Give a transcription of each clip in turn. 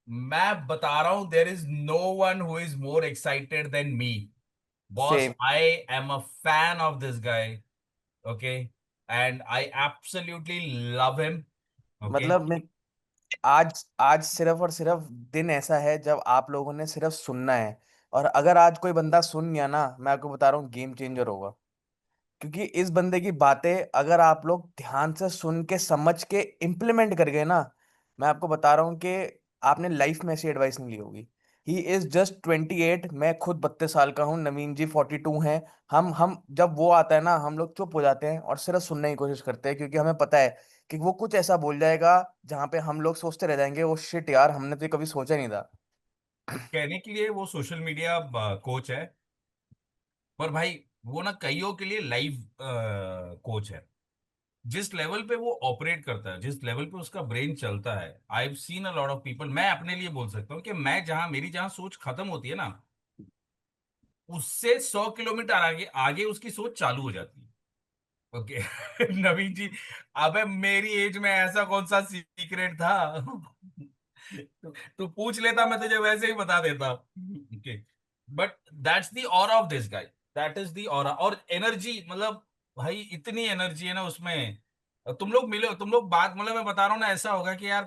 मैं बता रहा हूं, there is no one who is more excited than me. Boss, same. I am a fan of this guy. Okay, and I absolutely love him. Okay. मतलब मैं आज आज सिर्फ और सिर्फ दिन ऐसा है जब आप लोगों ने सिर्फ सुनना है। और अगर आज कोई बंदा सुन गया ना, मैं आपको बता रहा हूँ गेम चेंजर होगा। क्योंकि इस बंदे की बातें अगर आप लोग ध्यान से सुन के समझ के इम्प्लीमेंट कर गए ना, मैं आपको बता रहा हूँ कि आपने लाइफ में ऐसी एडवाइस नहीं ली होगी। ही इज जस्ट 28, मैं खुद 32 साल का हूँ, नवीन जी 42 हैं। हम जब वो आता है ना, हम लोग चुप हो जाते हैं और सिर्फ सुनने की कोशिश करते हैं, क्योंकि हमें पता है कि वो कुछ ऐसा बोल जाएगा जहां पे हम लोग सोचते रह जाएंगे, वो शिट यार, हमने तो ये कभी सोचा नहीं था। कहने के लिए वो सोशल मीडिया कोच है, पर भाई वो ना कईयों के लिए लाइव कोच है। जिस लेवल पे वो ऑपरेट करता है, जिस लेवल पे उसका ब्रेन चलता है, I have seen a lot of people. मैं अपने लिए बोल सकता हूँ कि मैं जहां मेरी जहां सोच खत्म होती है ना, उससे 100 किलोमीटर आगे आगे उसकी सोच चालू हो जाती है। ओके। नवीन जी, अबे मेरी एज में ऐसा कौन सा सीक्रेट था? तू पूछ लेता, मैं तुझे वैसे ही बता देता। Okay, but that's the aura of this guy. That is the aura और एनर्जी। मतलब भाई इतनी एनर्जी है ना उसमें। तुम लोग मिलो, तुम लोग बात, मतलब मैं बता रहा हूँ ना, ऐसा होगा कि यार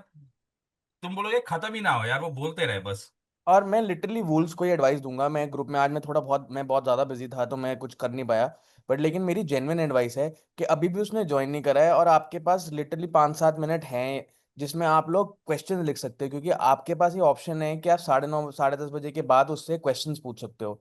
तुम बोलोगे खत्म ही ना हो यार, वो बोलते रहे बस। और मैं लिटरली वुल्स को ही एडवाइस दूंगा। मैं ग्रुप में आज मैं बहुत ज़्यादा बिजी था तो मैं कुछ कर नहीं पाया। बट लेकिन मेरी जेन्युइन एडवाइस है कि अभी भी उसने ज्वाइन नहीं करा है और आपके पास लिटरली 5-7 मिनट हैं जिसमें आप लोग क्वेश्चन लिख सकते हो, क्योंकि आपके पास ये ऑप्शन है कि आप 9:30 10:30 बजे के बाद उससे क्वेश्चंस पूछ सकते हो।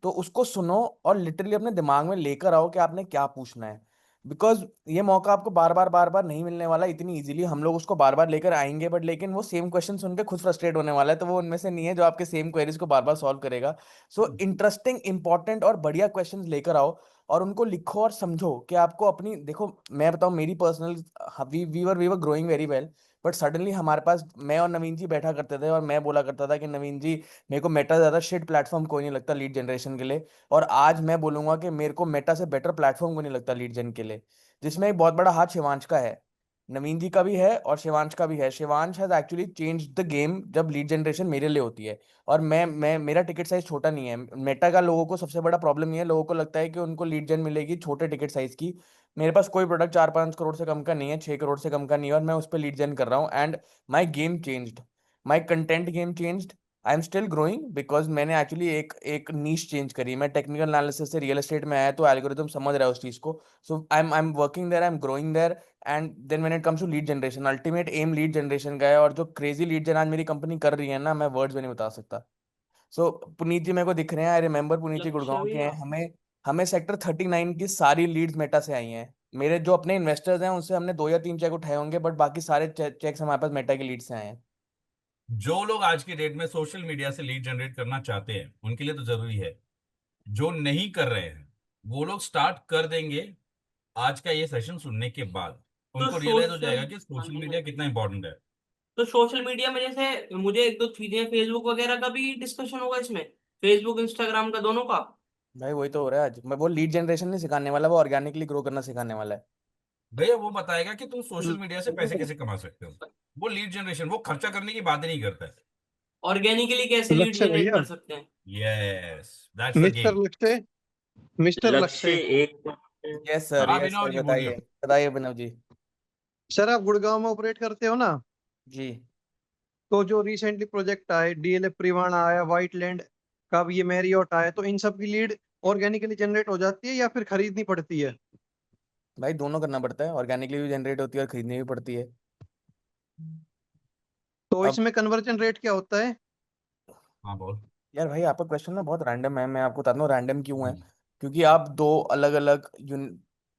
तो उसको सुनो और लिटरली अपने दिमाग में लेकर आओ कि आपने क्या पूछना है। बिकॉज ये मौका आपको बार बार नहीं मिलने वाला इतनी इजीली। हम लोग उसको बार बार लेकर आएंगे, बट लेकिन वो सेम क्वेश्चन सुन के खुद फ्रस्ट्रेट होने वाला है, तो वो उनमें से नहीं है जो आपके सेम क्वेरीज को बार बार सॉल्व करेगा। सो इंटरेस्टिंग, इंपॉर्टेंट और बढ़िया क्वेश्चंस लेकर आओ और उनको लिखो और समझो कि आपको अपनी, देखो मैं बताऊं मेरी personal, we were growing very well. But suddenly हमारे पास, मैं और नवीन जी बैठा करते थे और मैं बोला करता था कि नवीन जी, मेरे को मेटा ज्यादा शिट प्लेटफॉर्म कोई नहीं लगता लीड जनरेशन के लिए। और आज मैं बोलूंगा कि मेरे को मेटा से बेटर प्लेटफॉर्म कोई नहीं लगता लीड जन के लिए। जिसमें एक बहुत बड़ा हाथ शिवांश का है, नवीन जी का भी है और शिवांश का भी है। Shivansh has actually change the game जब लीड जनरेशन मेरे लिए होती है। और मैं मेरा टिकट साइज छोटा नहीं है। मेटा का लोगों को सबसे बड़ा प्रॉब्लम नहीं है, लोगों को लगता है कि उनको लीड जन मिलेगी छोटे टिकट साइज की। मेरे पास कोई प्रोडक्ट 4-5 करोड़ से कम का नहीं है, 6 करोड़ से कम का नहीं है, और मैं उस पर लीड जन कर रहा हूँ। And my game changed, my content game changed. I am still growing because मैंने एक्चुअली एक एक नीश चेंज करी। मैं टेक्निकल एनालिसिस से रियल एस्टेट में आया तो एल्गोरिथम समझ रहा है उस चीज को। So I am working there, I am growing there. And then when it comes to lead generation, ultimate aim lead generation का है। और जो क्रेजी लीड जन आज मेरी कंपनी कर रही है ना, मैं वर्ड्स में नहीं बता सकता। सो पुनीत जी मेरे को दिख रहे हैं, आई रिमेम्बर पुनीत जी लक्ष्य गुड़गांव के हैं। भैया। हमें हमें सेक्टर 39 की सारी लीड्स मेटा से आई हैं। मेरे जो अपने इन्वेस्टर्स हैं उनसे हमने 2 या 3 चेक उठाए होंगे, बट बाकी सारे चेक्स हमारे पास मेटा की लीड से आए हैं। जो लोग आज की डेट में सोशल मीडिया से लीड जनरेट करना चाहते हैं उनके लिए तो जरूरी है। जो नहीं कर रहे हैं वो लोग स्टार्ट कर देंगे आज का ये सेशन सुनने के बाद। तो उनको रियलाइज हो सोशल जाएगा कि हाँ सोशल जी, हाँ मीडिया जी। कितना इंपॉर्टेंट है। तो सोशल मीडिया में जैसे मुझे एक दो चीजें, फेसबुक वगैरह का भी डिस्कशन होगा इसमें, फेसबुक इंस्टाग्राम का, दोनों का। भाई वही तो हो रहा है आज। मैं वो लीड जनरेशन नहीं सिखाने वाला, वो ऑर्गेनिकली ग्रो करना सिखाने वाला है। भैया वो बताएगा कि तुम सोशल मीडिया से पैसे कैसे कमा सकते हो। वो लीड जनरेशन, वो खर्चा करने की बात ही नहीं करता है। ऑर्गेनिकली कैसे लीड लक्ष्य जनरेट भैया। कर सकते हैं। Yes, that's the mister game. लक्ष्य। मिस्टर लक्ष्य लक्ष्य। एक। यस सर, हाँ यस विनोद सर, जी बोलिए। बताइए। बताइए विनोद जी। सर आप गुड़गांव में ऑपरेट करते हो ना? जी। तो जो रिसेंटली प्रोजेक्ट आए, डीएलएफ प्रिवाना आया, व्हाइट लैंड का भी, ये मैरियोट आया, तो इन सब की लीड ऑर्गेनिकली जनरेट हो जाती है या फिर खरीदनी पड़ती है? भाई दोनों करना पड़ता है, ऑर्गेनिकली भी जनरेट होती है और खरीदनी भी पड़ती है। तो अब इसमें कन्वर्जन रेट क्या होता है? हाँ बोल। यार भाई, आपका क्वेश्चन ना बहुत रैंडम है। मैं आपको बताता हूँ रैंडम क्यों है। हम्म, क्योंकि आप दो अलग अलग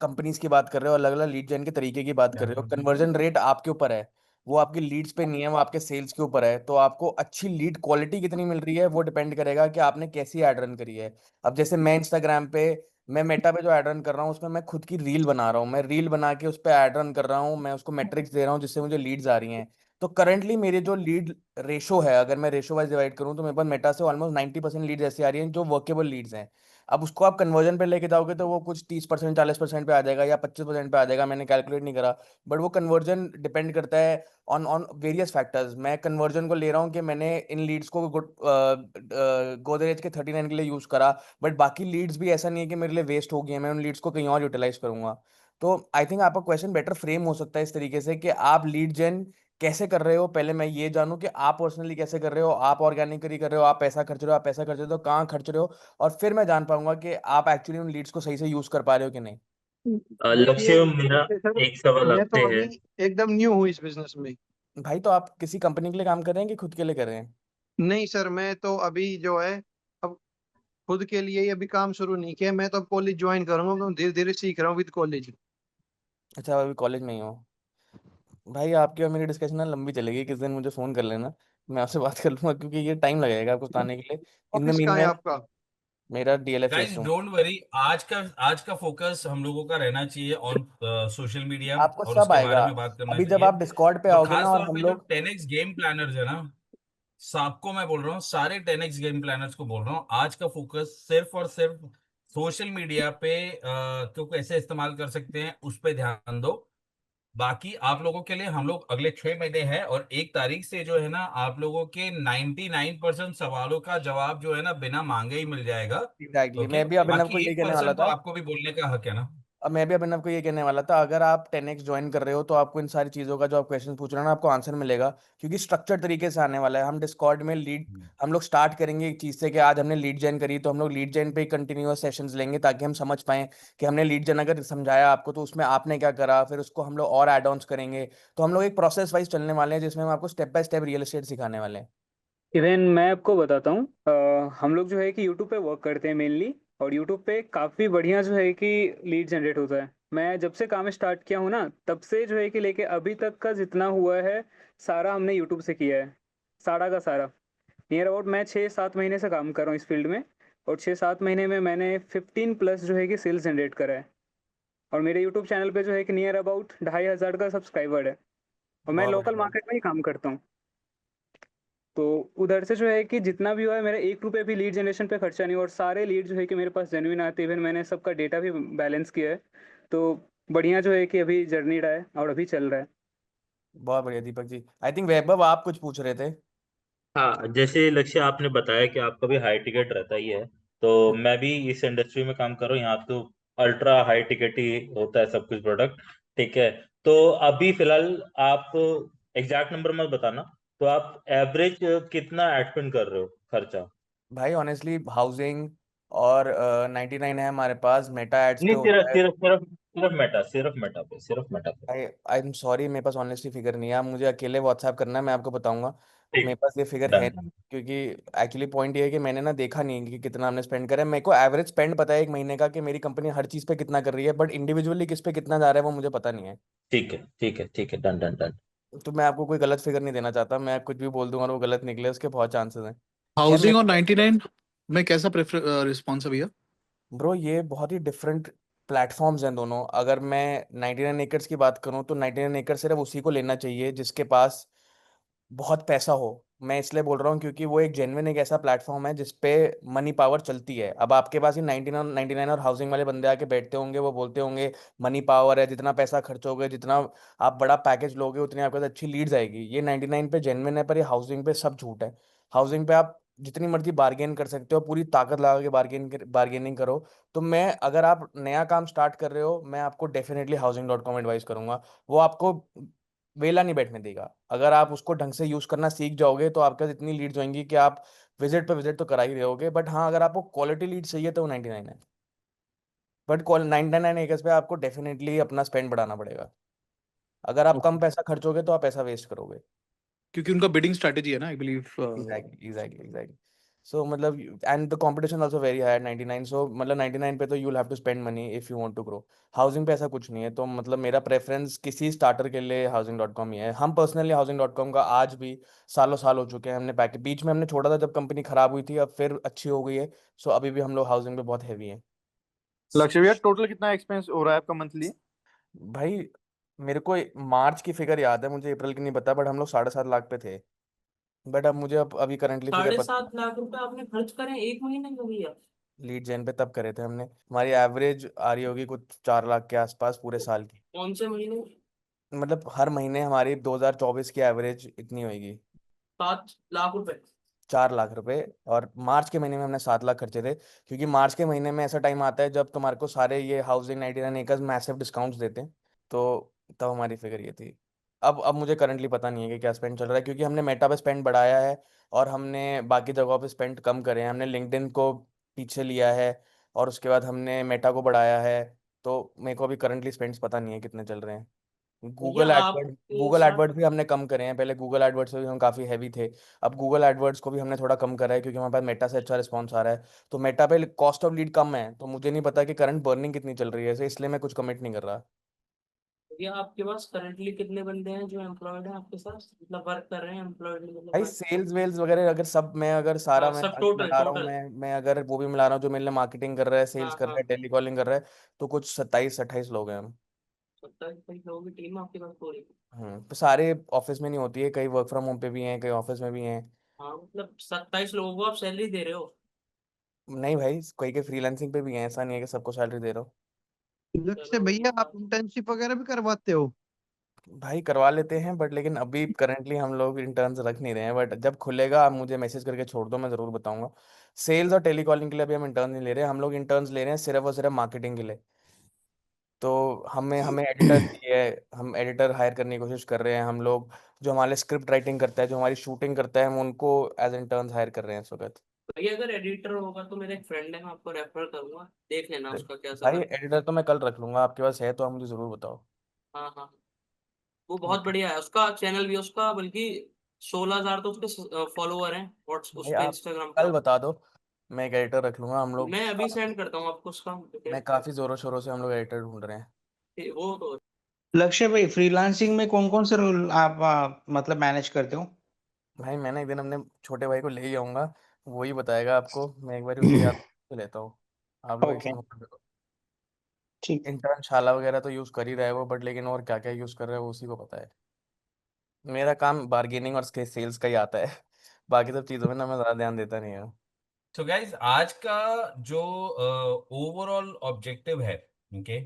कंपनीज की बात कर रहे हो, अलग अलग लीड जेन के तरीके की बात कर क्या रहे हो। बोल? कन्वर्जन रेट आपके ऊपर है, वो आपकी लीड्स पे नहीं है, वो आपके सेल्स के ऊपर है। तो आपको अच्छी लीड क्वालिटी कितनी मिल रही है वो डिपेंड करेगा कि आपने कैसी एड रन करी है। अब जैसे मैं इंस्टाग्राम पे, मैं मेटा पे जो एड रन कर रहा हूँ उसमें मैं खुद की रील बना रहा हूँ, मैं रील बना के उस पर एड रन कर रहा हूँ, मैं उसको मेट्रिक्स दे रहा हूँ जिससे मुझे लीड्स आ रही हैं। तो करंटली मेरे जो लीड रेशो है, अगर मैं रेशो वाइज डिवाइड करूँ तो मेरे पास मेटा से ऑलमोस्ट 90% लीड्स ऐसी आ रही हैं जो वर्केबल लीड्स हैं। अब उसको आप कन्वर्जन पे लेके जाओगे तो वो कुछ 30% 40% पे आ जाएगा या 25% पे आ जाएगा, मैंने कैलकुलेट नहीं करा। बट वो कन्वर्जन डिपेंड करता है ऑन ऑन वेरियस फैक्टर्स। मैं कन्वर्जन को ले रहा हूँ कि मैंने इन लीड्स को गोदरेज के 39 के लिए यूज़ करा, बट बाकी लीड्स भी ऐसा नहीं है कि मेरे लिए वेस्ट हो गई है, मैं उन लीड्स को कहीं और यूटिलाइज करूंगा। तो आई थिंक आपका क्वेश्चन बेटर फ्रेम हो सकता है इस तरीके से कि आप लीड जेन कैसे कर रहे हो। पहले मैं ये जानूं कि आप पर्सनली कैसे कर रहे हो, आप ऑर्गेनिकली कर रहे हो, आप पैसा खर्च रहे हो, आप पैसा खर्च रहे हो तो कहाँ खर्च रहे हो, और फिर मैं जान पाऊंगा कि आप एक्चुअली उन लीड्स को सही से यूज कर पा रहे हो कि नहीं। देखिए लक्ष्य, मेरा सर, एक सवाल मैं तो आपसे है। अभी एकदम न्यू हूँ इस बिजनेस में। भाई तो आप किसी कंपनी के लिए काम कर रहे हैं कि खुद के लिए कर रहे हैं? नहीं सर, मैं तो अभी जो है, अब खुद के लिए ही अभी काम शुरू नहीं किया। मैं तो अब कॉलेज ज्वाइन करूंगा, तो धीरे धीरे सीख रहा हूँ विद कॉलेज। अच्छा, अभी कॉलेज में ही हो। भाई आपकी और मेरी डिस्कशन ना लंबी चलेगी, किस दिन मुझे फ़ोन कर लेना, मैं आपसे बात कर लूंगा, क्योंकि ये टाइम लगेगा आपको बताने के लिए। इन द ऑफिस मीन कहाँ है टाइम आपका? मेरा DLF guys face 2। Don't worry, आज का फोकस हम लोगों का रहना चाहिए ऑन सोशल मीडिया, आपको और सब उसके बारे आएगा। में बात करना अभी जब चाहिए। आप डिस्कॉर्ड पे और आओगे ना खास और तौर हम पे जो लोग, 10x गेम प्लानर्स है ना, सबको मैं बोल रहा हूँ, सारे 10x गेम प्लानर्स को बोल रहा हूँ, आज का फोकस सिर्फ और सिर्फ सोशल मीडिया पे क्यों कैसे इस्तेमाल कर सकते हैं उस पे ध्यान दो। बाकी आप लोगों के लिए हम लोग अगले 6 महीने हैं, और 1 तारीख से जो है ना, आप लोगों के 99% सवालों का जवाब जो है ना बिना मांगे ही मिल जाएगा। एग्जैक्टली ओके, मैं भी अभिनव को बाकी यही एक कहने वाला परसेंट तो था। आपको भी बोलने का हक है ना। अब मैं भी अभिनव को ये कहने वाला था, अगर आप 10x ज्वाइन कर रहे हो तो आपको इन सारी चीज़ों का जो आप क्वेश्चन पूछ रहे हो ना, आपको आंसर मिलेगा, क्योंकि स्ट्रक्चर तरीके से आने वाला है। हम डिस्कॉर्ड में लीड, हम लोग स्टार्ट करेंगे एक चीज़ से कि आज हमने लीड जेन करी, तो हम लोग लीड जेन पे कंटिन्यूअस सेशंस लेंगे ताकि हम समझ पाएं कि हमने लीड जेन अगर समझाया आपको तो उसमें आपने क्या करा, फिर उसको हम लोग और एड ऑन्स करेंगे। तो हम लोग एक प्रोसेस वाइज चलने वाले हैं जिसमें हम आपको step by step real estate सिखाने वाले हैं। इवन मैं आपको बताता हूँ, हम लोग जो है कि यूट्यूब पे वर्क करते हैं मेनली, और यूट्यूब पे काफ़ी बढ़िया जो है कि लीड जनरेट होता है। मैं जब से काम स्टार्ट किया हूँ ना, तब से जो है कि लेके अभी तक का जितना हुआ है सारा हमने यूट्यूब से किया है, सारा का सारा। नियर अबाउट मैं 6-7 महीने से काम कर रहा हूँ इस फील्ड में, और 6-7 महीने में मैंने 15+ जो है कि सेल्स जनरेट करा है। और मेरे यूट्यूब चैनल पे जो है कि नियर अबाउट 2,500 का सब्सक्राइबर है, और मैं बहुत लोकल बढ़िया। मार्केट में ही काम करता हूँ। तो उधर से जो है कि जितना भी हुआ है, मेरा 1 रुपये भी लीड जनरेशन पे खर्चा नहीं, और सारे लीड जो है कि मेरे पास जेन्युइन आते हैं। इवन मैंने सबका डेटा भी बैलेंस किया है। तो बढ़िया जो है कि अभी जर्नी रहा है और अभी चल रहा है। बहुत बढ़िया दीपक जी। आई थिंक वैभव आप कुछ पूछ रहे थे। हाँ, जैसे लक्ष्य आपने बताया कि आपका भी हाई टिकट रहता ही है, तो मैं भी इस इंडस्ट्री में काम कर रहा हूँ। यहाँ तो अल्ट्रा हाई टिकट ही होता है सब कुछ प्रोडक्ट। ठीक है, तो अभी फिलहाल आप एग्जैक्ट नंबर मत बताना, तो आप एवरेज कितना एड कर रहे हो खर्चा? भाई ऑनेस्टली हाउसिंग और 99 है हमारे पास, मेटा एड्स पे नहीं, सिर्फ होता है। सिर्फ सिर्फ सिर्फ मेटा पे। आई आई एम सॉरी, मेरे पास ऑनेस्टली फिगर नहीं है, आप मुझे अकेले व्हाट्सएप करना है, मैं आपको बताऊंगा। ठीक, मेरे पास ये फिगर है डन। नहीं, क्योंकि एक्चुअली पॉइंट ये है कि मैंने ना देखा नहीं कि कितना हमने स्पेंड करा है। मेरे को एवरेज स्पेंड पता है एक महीने का कि मेरी कंपनी हर चीज़ पे कितना कर रही है, बट इंडिविजुअली किस पे कितना जा रहा है वो मुझे पता नहीं है। ठीक है, ठीक है, ठीक है, डन डन डन। तो मैं आपको कोई गलत फिगर नहीं देना चाहता, मैं कुछ भी बोल दूंगा और वो गलत निकले, उसके बहुत चांसेस हैं। खैर हाउसिंग और मेरे, 99 में कैसा प्रेफर रिस्पॉन्स है भैया? ब्रो ये बहुत ही डिफरेंट प्लेटफॉर्म्स हैं दोनों। अगर मैं 99 एकर्स की बात करूं तो 99 एकड़ सिर्फ उसी को लेना चाहिए जिसके पास बहुत पैसा हो। मैं इसलिए बोल रहा हूँ क्योंकि वो एक जेन्युइन एक ऐसा प्लेटफॉर्म है जिसपे मनी पावर चलती है। अब आपके पास ही 99 और हाउसिंग वाले बंदे आके बैठते होंगे, वो बोलते होंगे मनी पावर है, जितना पैसा खर्चोगे, जितना आप बड़ा पैकेज लोगे, उतनी आपके पास अच्छी लीड्स आएगी। ये 99 पे जेन्युइन है, पर ये हाउसिंग पे सब झूठ है। हाउसिंग पे आप जितनी मर्जी बार्गेन कर सकते हो, पूरी ताकत लगा के बार्गेनिंग करो। तो मैं, अगर आप नया काम स्टार्ट कर रहे हो, मैं आपको डेफिनेटली हाउसिंग.com एडवाइस करूंगा। वो आपको वेला नहीं बैठने देगा। अगर आप उसको ढंग से यूज करना सीख जाओगे तो आपके पास इतनी लीड्स होंगी कि आप विजिट पे विजिट तो करा ही रहोगे। बट हाँ, अगर आपको क्वालिटी लीड चाहिए तो वो 99 है। बट 99 एकर्स पे आपको डेफिनेटली अपना स्पेंड बढ़ाना पड़ेगा। अगर आप कम ओके, पैसा खर्चोगे तो आप पैसा वेस्ट करोगे। क्योंकि उनका बिडिंग स्ट्रैटेजी है ना, आई बिलीव। एग्जैक्टली। सो मतलब, and the competition also very high at 99। So मतलब 99 पे तो you will have to spend money if you want to grow. Housing पे ऐसा कुछ नहीं है। तो मतलब मेरा प्रेफरेंस किसी स्टार्टर के लिए हाउसिंग.com ही है। हम पर्सनली हाउसिंग.com का आज भी सालों साल हो चुके हैं, हमने पैकेज बीच में हमने छोड़ा था जब कंपनी खराब हुई थी, अब फिर अच्छी हो गई है। सो अभी भी हम लोग हाउसिंग पे बहुत हैवी हैं। लक्ष्य भैया, टोटल कितना एक्सपेंस हो रहा है आपका मंथली? भाई मेरे को मार्च की फिगर याद है, मुझे अप्रैल की नहीं पता, बट हम लोग 7.5 लाख पे थे। बट अब मुझे अभी करंटली फिगर साढ़े पता। सात लाख रुपए आपने खर्च करे एक महीने में भैया? लीड जेन पे तब करे थे हमने। हमारी एवरेज आ रही होगी कुछ 4 लाख के आसपास पूरे साल की। कौन से महीने में? मतलब हर महीने हमारी 2024 की एवरेज इतनी होगी, 7 लाख रुपए? 4 लाख रुपए। और मार्च के महीने में हमने 7 लाख खर्चे थे, क्योंकि मार्च के महीने में ऐसा टाइम आता है जब तुम्हारे को सारे ये हाउसिंग 99 एकर्स मैसिव डिस्काउंट्स देते हैं। तो तब हमारी फिगर ये थी। अब मुझे करंटली पता नहीं है कि क्या स्पेंड चल रहा है, क्योंकि हमने मेटा पे स्पेंड बढ़ाया है और हमने बाकी जगहों पे स्पेंड कम करे हैं। हमने लिंक्डइन को पीछे लिया है और उसके बाद हमने मेटा को बढ़ाया है। तो मेरे को अभी करंटली स्पेंड्स पता नहीं है कितने चल रहे हैं। भैया गूगल एडवर्ड आपके गूगल साथ एडवर्ड्स भी हमने कम करे हैं। पहले गूगल एडवर्ड्स से भी हम काफ़ी हैवी थे। अब गूगल एडवर्ड्स को भी हमने थोड़ा कम करा है, क्योंकि हमारे पास मेटा से अच्छा रिस्पॉन्स आ रहा है। तो मेटा पे कॉस्ट ऑफ लीड कम है, तो मुझे नहीं पता कि करंट बर्निंग कितनी चल रही है ऐसे, इसलिए मैं कुछ कमिट नहीं कर रहा। भैया आपके पास करंटली कितने बंदे हैं जो एम्प्लॉयड हैं आपके साथ, मतलब वर्क कर रहे हैं, एम्प्लॉयड मतलब भाई वर्क? सेल्स वेल्स वगैरह अगर सब, मैं अगर सारा हाँ मैं सब टोटल मिला रहा हूँ, टोटल। मैं अगर वो भी मिला रहा हूँ जो मेरे लिए मार्केटिंग कर रहा है, सेल्स हाँ कर रहा हाँ। है, टेलीकॉलिंग कर रहा है, तो कुछ 27-28 लोग हैं हम। 27 लोगों की टीम आपके पास पूरी? तो सारे ऑफिस में नहीं होती है, कई वर्क फ्रॉम होम पे भी हैं, कई ऑफिस में भी हैं। हाँ मतलब 27 लोगों को आप सैलरी दे रहे हो? नहीं भाई, कोई के फ्रीलांसिंग पे भी हैं, ऐसा नहीं है कि सबको सैलरी दे रहा हूँ। लक्ष्य चलो भैया, आप इंटर्नशिप वगैरह भी करवाते हो? भाई करवा लेते हैं, बट लेकिन अभी करंटली हम लोग इंटर्न्स रख नहीं रहे हैं, बट जब खुलेगा आप मुझे मैसेज करके छोड़ दो, मैं ज़रूर बताऊंगा। सेल्स और टेलीकॉलिंग के लिए अभी हम इंटर्न नहीं ले रहे हैं, हम लोग इंटर्न्स ले रहे हैं सिर्फ और सिर्फ मार्केटिंग के लिए। तो हमें हमें एडिटर चाहिए, हम एडिटर हायर करने की कोशिश कर रहे हैं हम लोग। जो हमारे स्क्रिप्ट राइटिंग करता है, जो हमारी शूटिंग करता है, हम उनको एज इंटर्न्स हायर कर रहे हैं इस वक्त। भैया अगर एडिटर होगा तो मेरा एक फ्रेंड है, मैं आपको रेफर करूंगा, देख लेना उसका क्या भाई चला। एडिटर तो मैं कल रख लूंगा, आपके पास है तो आप मुझे ज़रूर बताओ। हाँ हाँ। वो बहुत बढ़िया है, उसका चैनल भी है उसका, बल्कि 16,000 तो उसके फॉलोअर हैं व्हाट्स उस भाई पे आप इंस्टाग्राम कल पर। बता दो, मैं एक एडिटर रख लूंगा हम लोग। मैं अभी सेंड करता हूँ आपको उसका मैं डिटेल। काफ़ी ज़ोरों शोरों से हम लोग एडिटर ढूंढ रहे हैं। वो तो लक्ष्य भाई, फ्रीलांसिंग में कौन कौन से रोल आप मतलब मैनेज करते हो? भाई मैं ना एक दिन अपने छोटे भाई को ले ही आऊंगा, वही बताएगा आपको। मैं एक बार उससे याद से लेता हूँ। आप लोग ओके, इसमें मत करो। ठीक। इंटर्न शाला वगैरह तो यूज़ कर ही रहा है वो, बट लेकिन और क्या क्या यूज़ कर रहा है वो उसी को पता है। मेरा काम बार्गेनिंग और सेल्स का ही आता है। बाकी सब चीज़ों में ना मैं ज़्यादा ध्यान देता नहीं हूँ। तो गाइज आज का जो ओवरऑल ऑब्जेक्टिव है, ओके,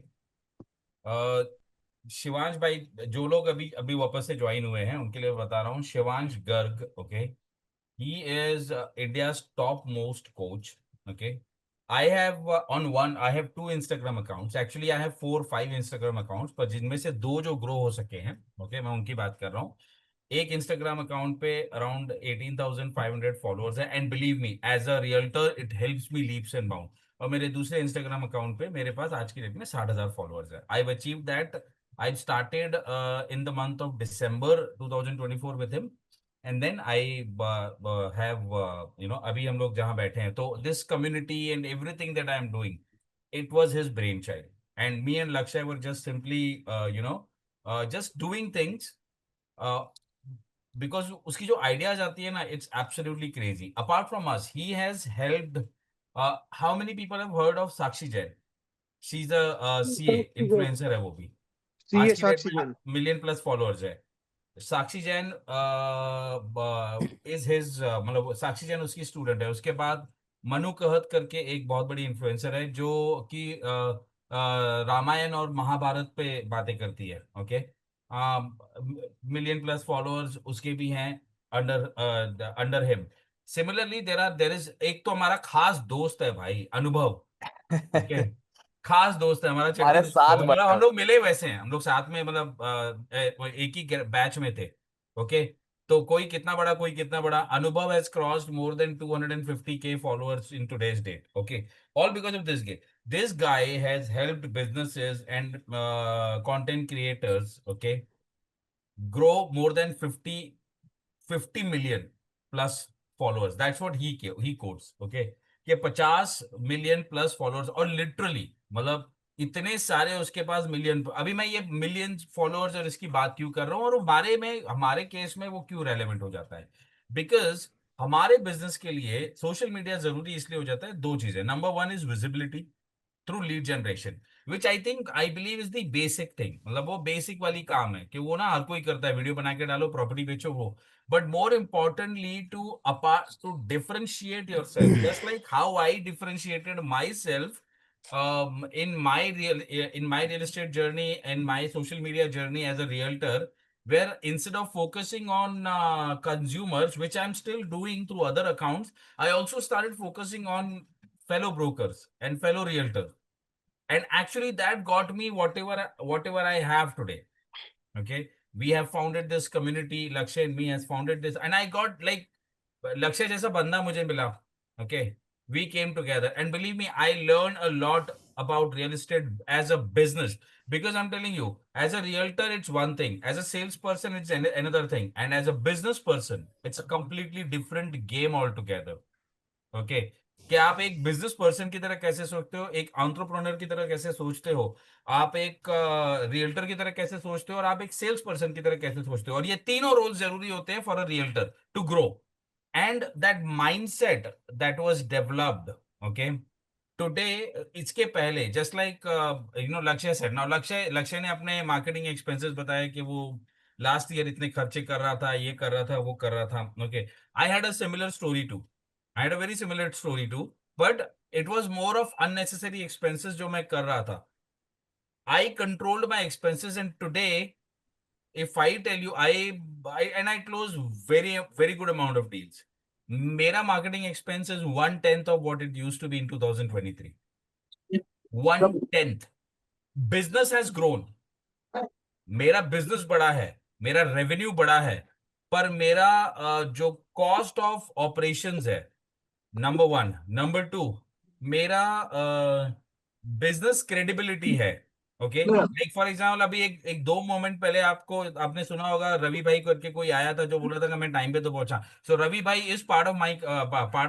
शिवांश भाई, जो लोग अभी अभी वापस से ज्वाइन हुए हैं उनके लिए बता रहा हूँ, Shivansh Garg, okay, he is India's top most coach. Okay, I have 2 Instagram accounts. Actually, I have 4 5 Instagram accounts, पर जिनमें से 2 जो ग्रो हो सके हैं, ओके, मैं उनकी बात कर रहा हूँ। एक इंस्टाग्राम अकाउंट पे अराउंड 18,500 फॉलोअर्स है, and believe me as a realtor it helps me leaps and bound. और मेरे दूसरे इंस्टाग्राम अकाउंट पे मेरे पास आज की डेट में 60,000 फॉलोअर्स है। I achieve that, I started in the month of December 2024 with him, and then I have अभी हम लोग जहाँ बैठे हैं, तो this community and everything that I am doing, it was his brainchild, and me and Lakshay were just simply just doing things, uh, because उसकी जो ideas आती है ना, it's absolutely crazy. Apart from us he has helped, how many people have heard of Sakshi Jain? She is a CA Sakshi Jain, influencer है वो भी। आज CA की डेट साक्षी में जैन। million+ फॉलोअर्स है। साक्षी जैन इज हिज, मतलब साक्षी जैन उसकी स्टूडेंट है। उसके बाद मनु कहत करके एक बहुत बड़ी इन्फ्लुएंसर है जो कि रामायण और महाभारत पे बातें करती है, ओके। million+ फॉलोअर्स उसके भी हैं under under him. Similarly there is एक तो हमारा खास दोस्त है भाई, अनुभव, ओके। खास दोस्त है हमारा, चड्डी हमारे दोस्त है, साथ मतलब बड़ा हम है। लोग मिले वैसे हैं, हम लोग साथ में, मतलब एक ही बैच में थे, ओके। तो कोई कितना बड़ा, कोई कितना बड़ा, Anubhav has crossed more than 250K followers in today's date, okay, all because of this guy. This guy has helped businesses and content creators, okay, grow more than 50 million plus followers. That's what he quotes, okay, कि 50 million+ followers, और literally मतलब इतने सारे उसके पास million. अभी मैं ये million followers और इसकी बात क्यों कर रहा हूँ, और हमारे में, हमारे केस में वो क्यों रेलेवेंट हो जाता है? बिकॉज हमारे बिजनेस के लिए सोशल मीडिया जरूरी इसलिए हो जाता है, 2 चीजें। Number 1 is visibility through lead generation. Which I think I believe is the basic thing, मतलब वो बेसिक वाली काम है कि वो ना हर कोई करता है, वीडियो बना के डालो, प्रॉपर्टी बेचो वो। But more importantly to apart to differentiate yourself, just like how I differentiated myself in my real estate journey and my social media journey as a realtor, where instead of focusing on consumers, which I'm still doing through other accounts, I also started focusing on fellow brokers and fellow realtors, and actually that got me whatever I have today. Okay, we have founded this community, Lakshay and me has founded this, and I got like Lakshay jaisa banda mujhe mila. Okay, we came together, and believe me, I learned a lot about real estate as a business, because I'm telling you, as a realtor it's one thing, as a salesperson it's another thing, and as a business person it's a completely different game altogether. Okay, कि आप एक business person की तरह कैसे सोचते हो, एक entrepreneur की तरह कैसे सोचते हो, आप एक रियल्टर की तरह कैसे सोचते हो, और आप एक सेल्स पर्सन की तरह कैसे सोचते हो, और ये तीनों रोल जरूरी होते हैं for a realtor to grow, and that mindset that was developed. Okay, today, इसके पहले just like Lakshya said, now Lakshya ने अपने मार्केटिंग एक्सपेंसेस बताया कि वो लास्ट ईयर इतने खर्चे कर रहा था, ये कर रहा था, वो कर रहा था। Okay, I had a similar story too, I had a very similar story too, but it was more of unnecessary expenses जो मैं कर रहा था। I controlled my expenses, and today, if I tell you, I close very good amount of deals. मेरा marketing expense is 1/10 of what it used to be in 2023. 1/10. Business has grown. मेरा business बड़ा है, मेरा revenue बड़ा है, पर मेरा जो कॉस्ट ऑफ ऑपरेशंस है, नंबर वन, नंबर टू, मेरा बिजनेस क्रेडिबिलिटी है। ओके, लाइक फॉर एग्जाम्पल, अभी एक एक दो मोमेंट पहले आपने सुना होगा, रवि भाई करके कोई आया था जो बोल रहा था कि मैं टाइम पे तो पहुंचा। सो रवि भाई is part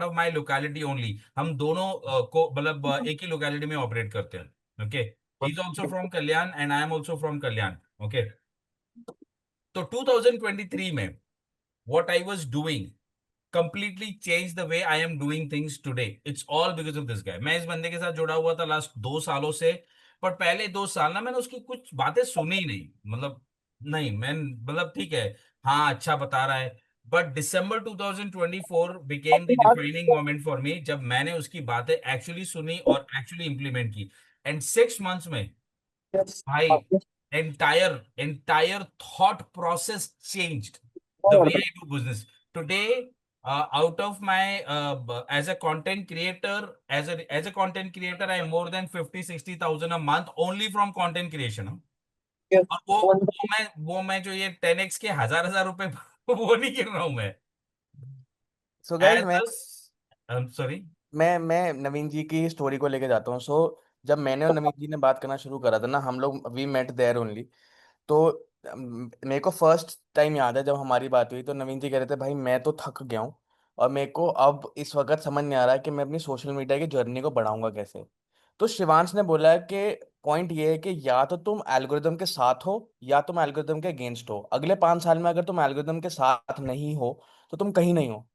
of my locality only. हम दोनों को मतलब एक ही लोकेलिटी में ऑपरेट करते हैं। Okay, he is also from Kalyan and I am also from Kalyan. Okay, तो 2023 में what I was doing completely changed the way I am doing things today. It's all because of this guy. मैं इस बंदे के साथ जुड़ा हुआ था लास्ट 2 सालों से, पर पहले 2 साल ना मैंने उसकी कुछ बातें सुनी ही नहीं, मतलब नहीं, मैं मतलब ठीक है, हाँ अच्छा बता रहा है, but December 2024 became the defining moment for me, जब मैंने उसकी बातें एक्चुअली सुनी और एक्चुअली इंप्लीमेंट की, एंड 6 मंथ्स में भाई entire thought process changed the way I do business today. Out of my as a content creator, as a content creator, I am more than 50-60 thousand a month only from content creation, हाँ? और वो मैं जो ये 10x के हजार रुपए वो नहीं गिर रहा हूं मैं। सो गाइज, सॉरी, मैं नवीन जी की स्टोरी को लेके जाता हूँ। सो जब मैंने और नवीन जी ने बात करना शुरू करा था ना, हम लोग वी मेट देयर ओनली। तो मेरे को फर्स्ट टाइम याद है जब हमारी बात हुई, तो नवीन जी कह रहे थे भाई मैं तो थक गया हूँ, और मेरे को अब इस वक्त समझ नहीं आ रहा है कि मैं अपनी सोशल मीडिया की जर्नी को बढ़ाऊंगा कैसे। तो शिवांश ने बोला है कि पॉइंट ये है कि या तो तुम एल्गोरिदम के साथ हो या तुम एल्गोरिदम के अगेंस्ट हो। अगले 5 साल में अगर तुम एल्गोरिदम के साथ नहीं हो तो तुम कहीं नहीं हो,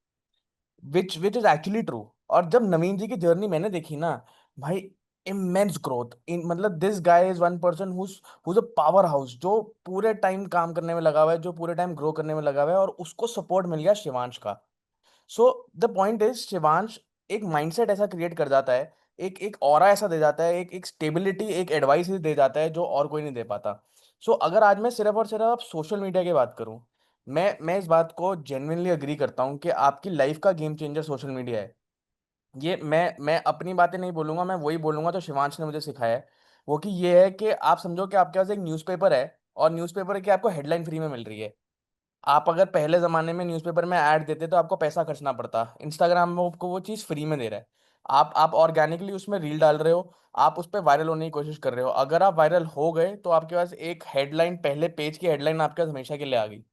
विच इज एक्चुअली ट्रू। और जब नवीन जी की जर्नी मैंने देखी ना भाई, इमेंस ग्रोथ इन, मतलब this guy is one person who's a power house, जो पूरे टाइम काम करने में लगा हुआ है, जो पूरे टाइम ग्रो करने में लगा हुआ है, और उसको सपोर्ट मिल गया शिवांश का। So the point is, Shivansh एक माइंडसेट ऐसा क्रिएट कर जाता है, एक ऑरा ऐसा दे जाता है, एक स्टेबिलिटी, एक एडवाइस दे जाता है जो और कोई नहीं दे पाता। सो अगर आज मैं सिर्फ और सिर्फ सोशल मीडिया की बात करूं, मैं इस बात को जेन्युइनली अग्री करता हूं कि आपकी लाइफ का गेम चेंजर सोशल मीडिया है। ये मैं अपनी बातें नहीं बोलूंगा, मैं वही बोलूंगा जो शिवांश ने मुझे सिखाया है। वो कि ये है कि आप समझो कि आपके पास एक न्यूज़पेपर है, और न्यूज़पेपर की आपको हेडलाइन फ्री में मिल रही है। आप अगर पहले जमाने में न्यूज़पेपर में ऐड देते तो आपको पैसा खर्चना पड़ता, इंस्टाग्राम में आपको वो चीज़ फ्री में दे रहा है। आप ऑर्गेनिकली उसमें रील डाल रहे हो, आप उस पर वायरल होने की कोशिश कर रहे हो। अगर आप वायरल हो गए तो आपके पास एक हेडलाइन, पहले पेज की हेडलाइन आपके पास हमेशा के लिए आ गई।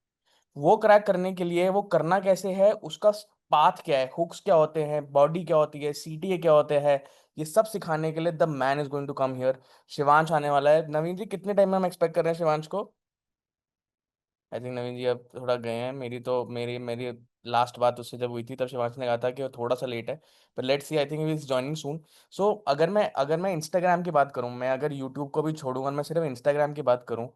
वो क्रैक करने के लिए वो करना कैसे है, उसका पाथ क्या है, हुक्स क्या होते हैं, बॉडी क्या होती है, सीटीए क्या होते हैं, ये सब सिखाने के लिए the man is going to come here. Shivansh आने वाला है। नवीन जी कितने टाइम में हम एक्सपेक्ट कर रहे हैं शिवांश को? आई थिंक नवीन जी अब थोड़ा गए हैं, मेरी तो मेरी मेरी लास्ट बात उससे जब हुई थी तब शिवांश ने कहा था कि वो थोड़ा सा लेट है, पर let's see, I think he is joining soon. So अगर मैं इंस्टाग्राम की बात करूँ, मैं अगर यूट्यूब को भी छोड़ूंगा, मैं सिर्फ इंस्टाग्राम की बात करूँ,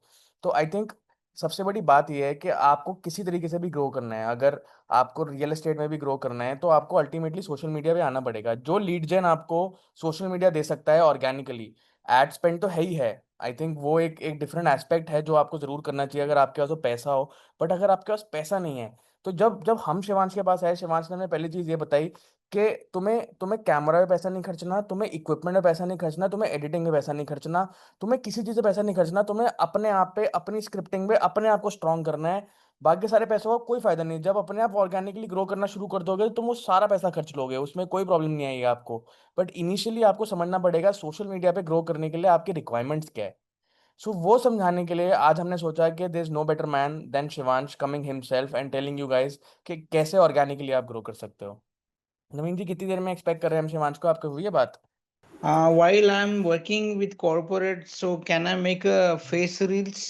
तो आई थिंक सबसे बड़ी बात यह है कि आपको किसी तरीके से भी ग्रो करना है। अगर आपको रियल एस्टेट में भी ग्रो करना है तो आपको अल्टीमेटली सोशल मीडिया पे आना पड़ेगा। जो लीड जेन आपको सोशल मीडिया दे सकता है ऑर्गेनिकली, एड स्पेंड तो है ही है, आई थिंक वो एक एक डिफरेंट एस्पेक्ट है जो आपको जरूर करना चाहिए अगर आपके पास वो पैसा हो। बट अगर आपके पास पैसा नहीं है, तो जब जब हम शिवांश के पास आए, शिवांश ने हमें पहली चीज ये बताई कि तुम्हें तुम्हें कैमरा में पैसा नहीं खर्चना, तुम्हें इक्विपमेंट में पैसा नहीं खर्चना, तुम्हें एडिटिंग में पैसा नहीं खर्चना, तुम्हें किसी चीज से पैसा नहीं खर्चना, तुम्हें अपने आप पे, अपनी स्क्रिप्टिंग पे अपने आप को स्ट्रॉन्ग करना है। बाकी सारे पैसों का कोई फायदा नहीं। जब अपने आप ऑर्गेनिकली ग्रो करना शुरू कर दोगे तो तुम वो सारा पैसा खर्च लोगे, उसमें कोई प्रॉब्लम नहीं आएगी आपको। बट इनिशियली आपको समझना पड़ेगा सोशल मीडिया पे ग्रो करने के लिए आपकी रिक्वायरमेंट्स क्या है। सो वो समझाने के लिए आज हमने सोचा कि there is no better man than Shivansh coming himself and telling you guys कि कैसे ऑर्गेनिकली आप ग्रो कर सकते हो। नवीन जी, कितनी देर में एक्सपेक्ट कर रहे हैं हम शिवांश को, आपको हुई है बात? While I'm working with corporate, so can I make a face reels?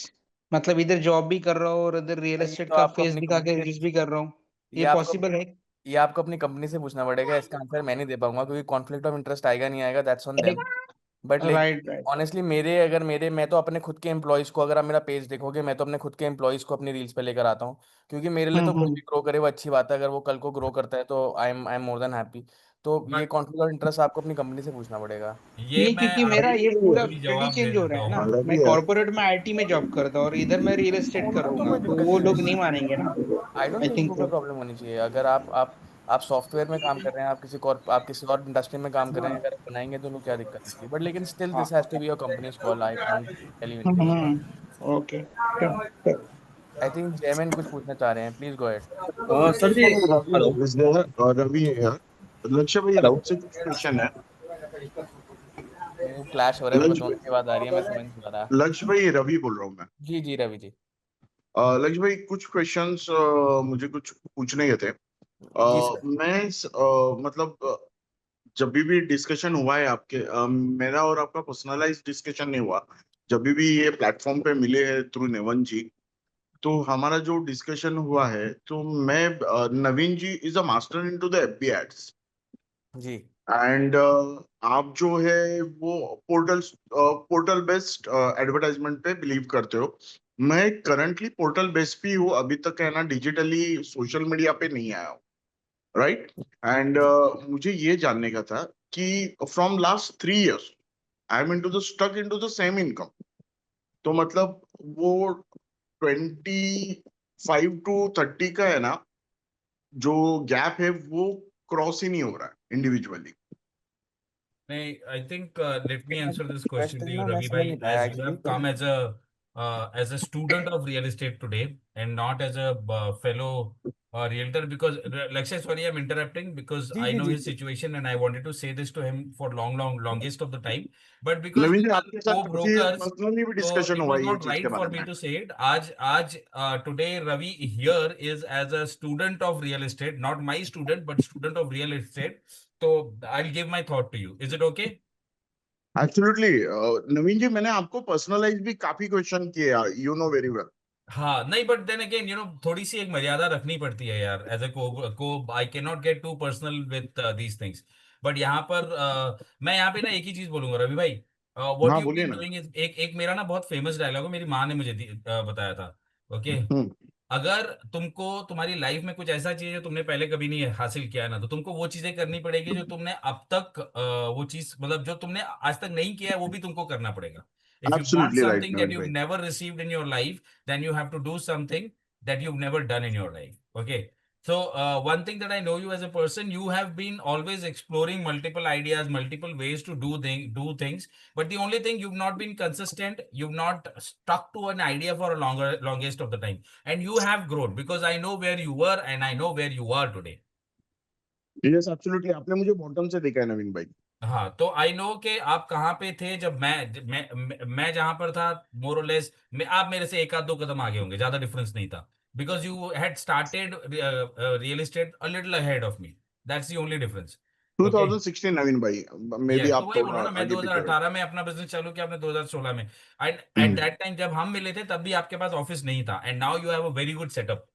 मतलब इधर जॉब भी कर रहा हूँ और इधर रियल ये एस्टेट तो का आपको फेस अपनी दिखा के कंपनी रील्स भी कर रहा हूँ, से ये ये आपको पॉसिबल है? ये आपको अपनी कंपनी से पूछना पड़ेगा, इसका आंसर मैं नहीं दे पाऊंगा क्योंकि कॉन्फ्लिक्ट ऑफ इंटरेस्ट आएगा नहीं आएगा, दैट्स ऑन देम। बट लेकिन राइट राइट। ऑनेस्टली मेरे अगर मेरे मैं तो अपने खुद के एम्प्लॉयज़ को, अगर आप मेरा पेज देखोगे, मैं तो अपने खुद के एम्प्लॉयज़ को अपनी रील्स पे लेकर आता हूँ। क्योंकि मेरे लिए तो कोई भी ग्रो करे वो अच्छी बात है, अगर वो कल को ग्रो करता है तो I am more than happy. तो ये बट कॉन्फ्लिक्ट ऑफ इंटरेस्ट आपको अपनी कंपनी से पूछना पड़ेगा। ये नहीं, मैं क्योंकि मेरा अभी ये पूरा अभी फील्ड ही जवाब दे चेंज हो देता रहा है ना। हूँ। मैं कॉर्पोरेट में आईटी में जॉब करता हूँ और इधर मैं रियल एस्टेट उनको तो करूंगा, कोई तो दिक्कत वो नहीं लोग नहीं होगी, मानेंगे ना। I don't I think think उनको कोई प्रॉब्लम होनी चाहिए। अगर आप सॉफ्टवेयर में काम कर रहे हैं, आप किसी और इंडस्ट्री में काम कर रहे हैं, अगर आप बनाएंगे तो उनको क्या दिक्कत होती है। बट लेकिन still this has to be your company's call, I can't tell you anything. Okay. I think Jaymin कुछ पूछना चाह रहे हैं, please go ahead. Sir ji, hello is there Ravi here? लक्ष्य भाई हेलो। आपसे कुछ क्वेश्चन है। मेरे क्लैश हो रहा है, मैं लक्ष्य दोनों की आवाज आ रही है, मैं समझ नहीं पा रहा। लक्ष्य भाई रवि बोल रहा हूँ मैं। जी जी रवि जी। लक्ष्य भाई कुछ क्वेश्चंस मुझे कुछ पूछने के थे। जी सर। मतलब जब भी डिस्कशन हुआ है आपके मेरा और आपका पर्सनलाइज डिस्कशन नहीं हुआ। जब भी ये प्लेटफॉर्म पे मिले हैं थ्रू नेवन जी, तो हमारा जो डिस्कशन हुआ है, तो मैं Naveen ji is a master into the FB ads ji and आप जो है वो पोर्टल बेस्ड एडवर्टाइजमेंट पे बिलीव करते हो। मैं करंटली पोर्टल बेस्ड भी हूँ, अभी तक है ना डिजिटली सोशल मीडिया पे नहीं आया हूँ, राइट। एंड मुझे ये जानने का था कि from last 3 years I am into the stock into the same income. तो मतलब वो 25 to 30 का है ना जो गैप है वो क्रॉस ही नहीं हो रहा है इंडिविजुअली। नहीं, I think let me answer this question to question you, ना मैं Ravi समझ bhai. नहीं पाया As you actually. have come as a student of real estate today and not as a fellow realtor, because Lakshay, sorry, I'm interrupting because जी I जी know जी his situation and I wanted to say this to him for longest of the time. But because Naveen we जी were आपके साथ काफी co-brokers, personally भी so discussion it हुआ was है ये not चीज के right for बारे me में। to say it. आज today Ravi here is as a student of real estate, not my student, but student of real estate. So I'll give my thought to you. Is it okay? Absolutely Naveen ji, मैंने आपको personalise भी काफी question किए, you know very well. हाँ, नहीं, but then again थोड़ी सी एक मर्यादा रखनी पड़ती है यार। एज ए को I can not get to personal with these things. But यहाँ पर मैं यहाँ पे ना एक ही चीज बोलूंगा रवि भाई। व्हाट हाँ यू बोलिए बीन ना। डूइंग इज एक एक मेरा ना बहुत फेमस डायलॉग है, मेरी माँ ने मुझे बताया था। ओके, हम्म। अगर तुमको तुम्हारी लाइफ में कुछ ऐसा चाहिए जो तुमने पहले कभी नहीं हासिल किया है ना, तो तुमको वो चीजें करनी पड़ेगी जो तुमने अब तक वो चीज मतलब जो तुमने आज तक नहीं किया है वो भी तुमको करना पड़ेगा। If you want absolutely right something that Naveen you've भाई। never received in your life, then you have to do something that you've never done in your life. Okay. So one thing that I know you as a person, you have been always exploring multiple ideas, multiple ways to do things. But the only thing, you've not been consistent. You've not stuck to an idea for a longest of the time, and you have grown because I know where you were and I know where you are today. Yes absolutely, आपने मुझे bottom से देखा है नवीन भाई। हाँ, तो I know कि आप कहाँ पे थे जब मैं जहां पर था, मोर और लेस आप मेरे से एक आध दो कदम आगे होंगे, ज्यादा डिफरेंस नहीं था। Because you had started real estate a little ahead of me, that's the only difference. Okay, 2016 नवीन भाई, मे बी यस, तो आप वही बोलो थोड़ा ना, मैं आगे पीछे हो। 2018 में अपना बिजनेस चालू किया, आपने 2016 में। And at hmm. That time जब हम मिले थे तब भी आपके पास ऑफिस नहीं था, and now you have a very good setup.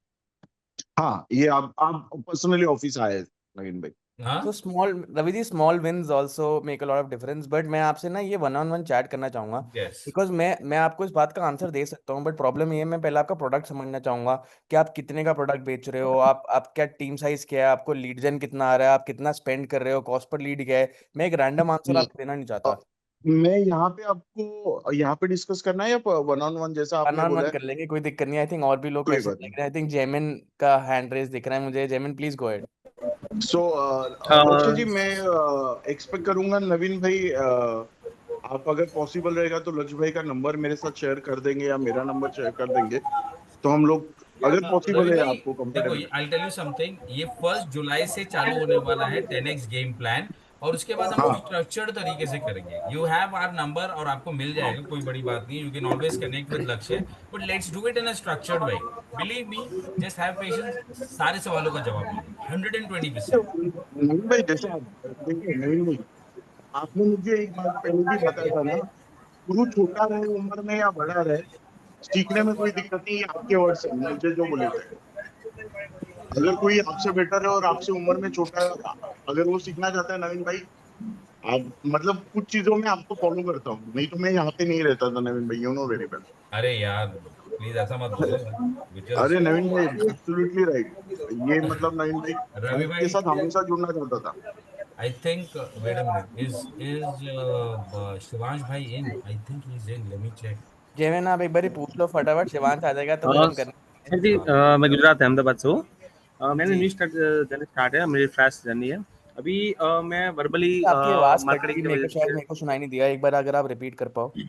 हाँ, ये आप पर्सनली ऑफिस आए नवीन भाई। हाँ तो small Ravi ji, small wins also make a lot of difference, but मैं आपसे ना ये वन ऑन वन चैट करना चाहूंगा, यस बिकॉज मैं आपको इस बात का आंसर दे सकता हूँ, बट प्रॉब्लम ये है, मैं पहले आपका प्रोडक्ट समझना चाहूंगा कि आप कितने का प्रोडक्ट बेच रहे हो, आप क्या टीम साइज क्या है, आपको लीड जेन कितना आ रहा है, आप कितना स्पेंड कर रहे हो, कॉस्ट पर लीड क्या है। मैं एक रैंडम आंसर हम्म, आपको देना नहीं अ, चाहता। मैं यहाँ पे आपको यहाँ पे डिस्कस करना है या वन ऑन वन जैसा वन आपने ऑन बोला वन है? कर लेंगे, कोई दिक्कत नहीं। आई थिंक और भी लोग कोई क्वेश्चन बात देख नहीं। रहे हैं। आई थिंक जेमिन का हैंड रेस दिख रहा है मुझे। जेमिन प्लीज गो अहेड। सो लक्ष्य जी, मैं एक्सपेक्ट करूंगा नवीन भाई, आप अगर पॉसिबल रहेगा तो लक्ष्य भाई का नंबर मेरे साथ शेयर कर देंगे या मेरा नंबर शेयर कर देंगे, तो हम लोग, अगर रवि पॉसिबल है भाई आपको देखो, comfortable. I tell you something, ये 1 जुलाई से चालू होने वाला है 10x गेम प्लान, और उसके बाद हम लोग हाँ, स्ट्रक्चर्ड तरीके से करेंगे। यू हैव आवर नंबर और आपको मिल जाएगा, कोई बड़ी बात नहीं, you can always connect with Lakshya, but let's do it in a structured way. Believe me, just have patience, सारे सवालों का जवाब मिलेगा 120%। नवीन भाई जैसे आप देखिए, नवीन भाई आपने मुझे एक बात पहले भी बताया था ना, गुरु छोटा रहे उम्र में या बड़ा रहे, सीखने में कोई दिक्कत नहीं है। आपके वर्ड से मुझे जो बोले थे, अगर कोई आपसे बेटर है और आपसे उम्र में छोटा है, अगर वो सीखना चाहता है नवीन भाई, आप मतलब कुछ चीजों में आपको फॉलो करता हूँ, नहीं तो मैं यहाँ पे नहीं रहता था नवीन भाई, यू नो वेरी वेल। अरे यार प्लीज ऐसा मत बोलो, वी अरे जस्ट नवीन भाई एब्सोल्युटली राइट, ये मतलब नवीन भाई, मैं रवि आपके भाई, साथ हमेशा जुड़ना चाहता था। I think wait a minute, is Shivansh bhai in? I think he's in, let me check. जेमिन आप एक बार ही पूछ लो फटाफट, शिवांश आ जाएगा तो फिर हम करेंगे। सर जी, हाँ मैं गुजरात अहमदाबाद से हूँ। मैंने जी, न्यू जर्नी स्टार्ट है, मेरी फ्रेश जर्नी है अभी। मैं वर्बली आपकी आवाज कट मार्केटिंग रही, की मेरे वजह को शायद से। मेरे को सुनाई नहीं दिया, एक बार अगर आप रिपीट कर पाओ। भाई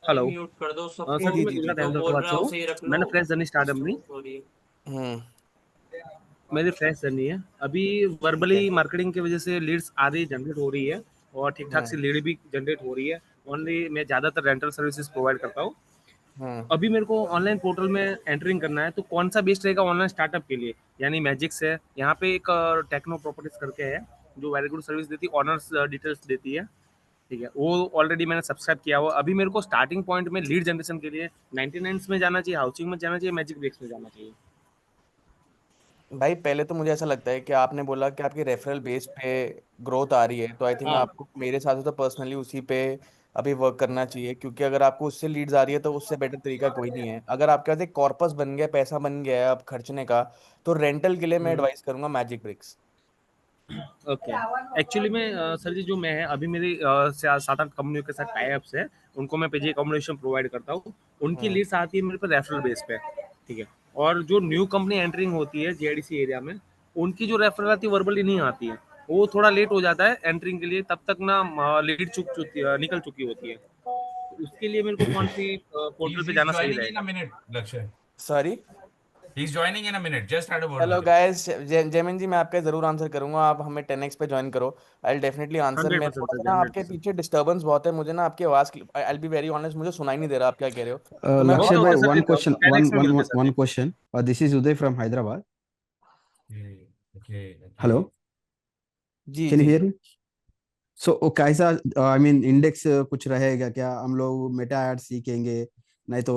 हेलो। म्यूट कर दो जी सबको, सर जी, जी मैं जी जी। गुजरात जो बोल अहमदाबाद रहा से है हूँ। उसे ही रख लो। मैंने फ्रेश जर्नी स्टार्ट है अपनी। डिस्टर्बेंस हो रही है। हम्म। मेरी फ्रेश जर्नी है अभी। ठीक वर्बली है। मार्केटिंग की वजह से लीड्स आ रही जनरेट हो रही है, और ठीक ठाक हम्म से लीड भी जनरेट हो रही है। ओनली मैं ज़्यादातर रेंटल सर्विसेज प्रोवाइड करता हूँ। हम्म अभी मेरे को ऑनलाइन पोर्टल में एंटरिंग करना है, तो कौन सा बेस्ट रहेगा ऑनलाइन स्टार्टअप के लिए? यानी मैजिक्स है, यहाँ पे एक टेक्नो प्रॉपर्टीज करके है जो वेरी गुड सर्विस देती है, ऑनर्स डिटेल्स देती है। ठीक है, वो ऑलरेडी मैंने सब्सक्राइब किया हुआ। अभी मेरे को स्टार्टिंग पॉइंट में लीड जनरेशन के लिए 99 में जाना चाहिए, हाउसिंग में जाना चाहिए, मैजिक ब्रेक्स में जाना चाहिए। भाई पहले तो मुझे ऐसा लगता है कि आपने बोला कि आपकी रेफरल बेस पे ग्रोथ आ रही है, तो आई थिंक हाँ। आपको मेरे हिसाब से तो पर्सनली उसी पे अभी वर्क करना चाहिए, क्योंकि अगर आपको उससे लीड्स आ रही है तो उससे बेटर तरीका कोई नहीं है। अगर आपके पास एक कॉर्पस बन गया, पैसा बन गया है अब खर्चने का, तो रेंटल के लिए मैं एडवाइस करूंगा मैजिक ब्रिक्स। ओके। एक्चुअली में सर जी, जो मैं है अभी मेरी 7-8 कंपनियों के साथ टाई अप्स है, उनको मैं पीजी अकोमोडेशन प्रोवाइड करता हूँ। उनकी हम्म लीड्स आती है मेरे पे रेफरल बेस पे। ठीक है। और जो न्यू कंपनी एंटरिंग होती है जेआईडीसी एरिया में, उनकी जो रेफरल आती है वर्बली नहीं आती है, वो थोड़ा लेट हो जाता है एंटरिंग के लिए, तब तक ना लीड निकल चुकी होती है। तो उसके लिए मेरे को कौन सी पोर्टल पे he's जाना सही joining in a रहेगा? minute, Lakshay. Sorry. He's joining in a minute, just had a word hello with him. Guys, Jaymin ji मैं आपका जरूर आंसर करूंगा, आप हमें 10x पे ज्वाइन करो। I definitely answer. मैं 100% थोड़ा सर सा जी, ना, आपके 100%। पीछे डिस्टरबेंस बहुत है, मुझे ना आपकी आवाज़, आई बी वेरी ऑनेस्ट, मुझे सुनाई नहीं दे रहा आप क्या कह रहे हो। तो मैं ओके बहुत Lakshay bhai, ओके बहुत सर जी, one question, 10x में मिलते हैं सर जी। one question. This is Uday from Hyderabad. Okay, okay, okay. Hello, जी can you जी hear जी। me? So कैसा, आई मीन इंडेक्स कुछ रहेगा क्या? हम लोग मेटा एड सीखेंगे, नहीं तो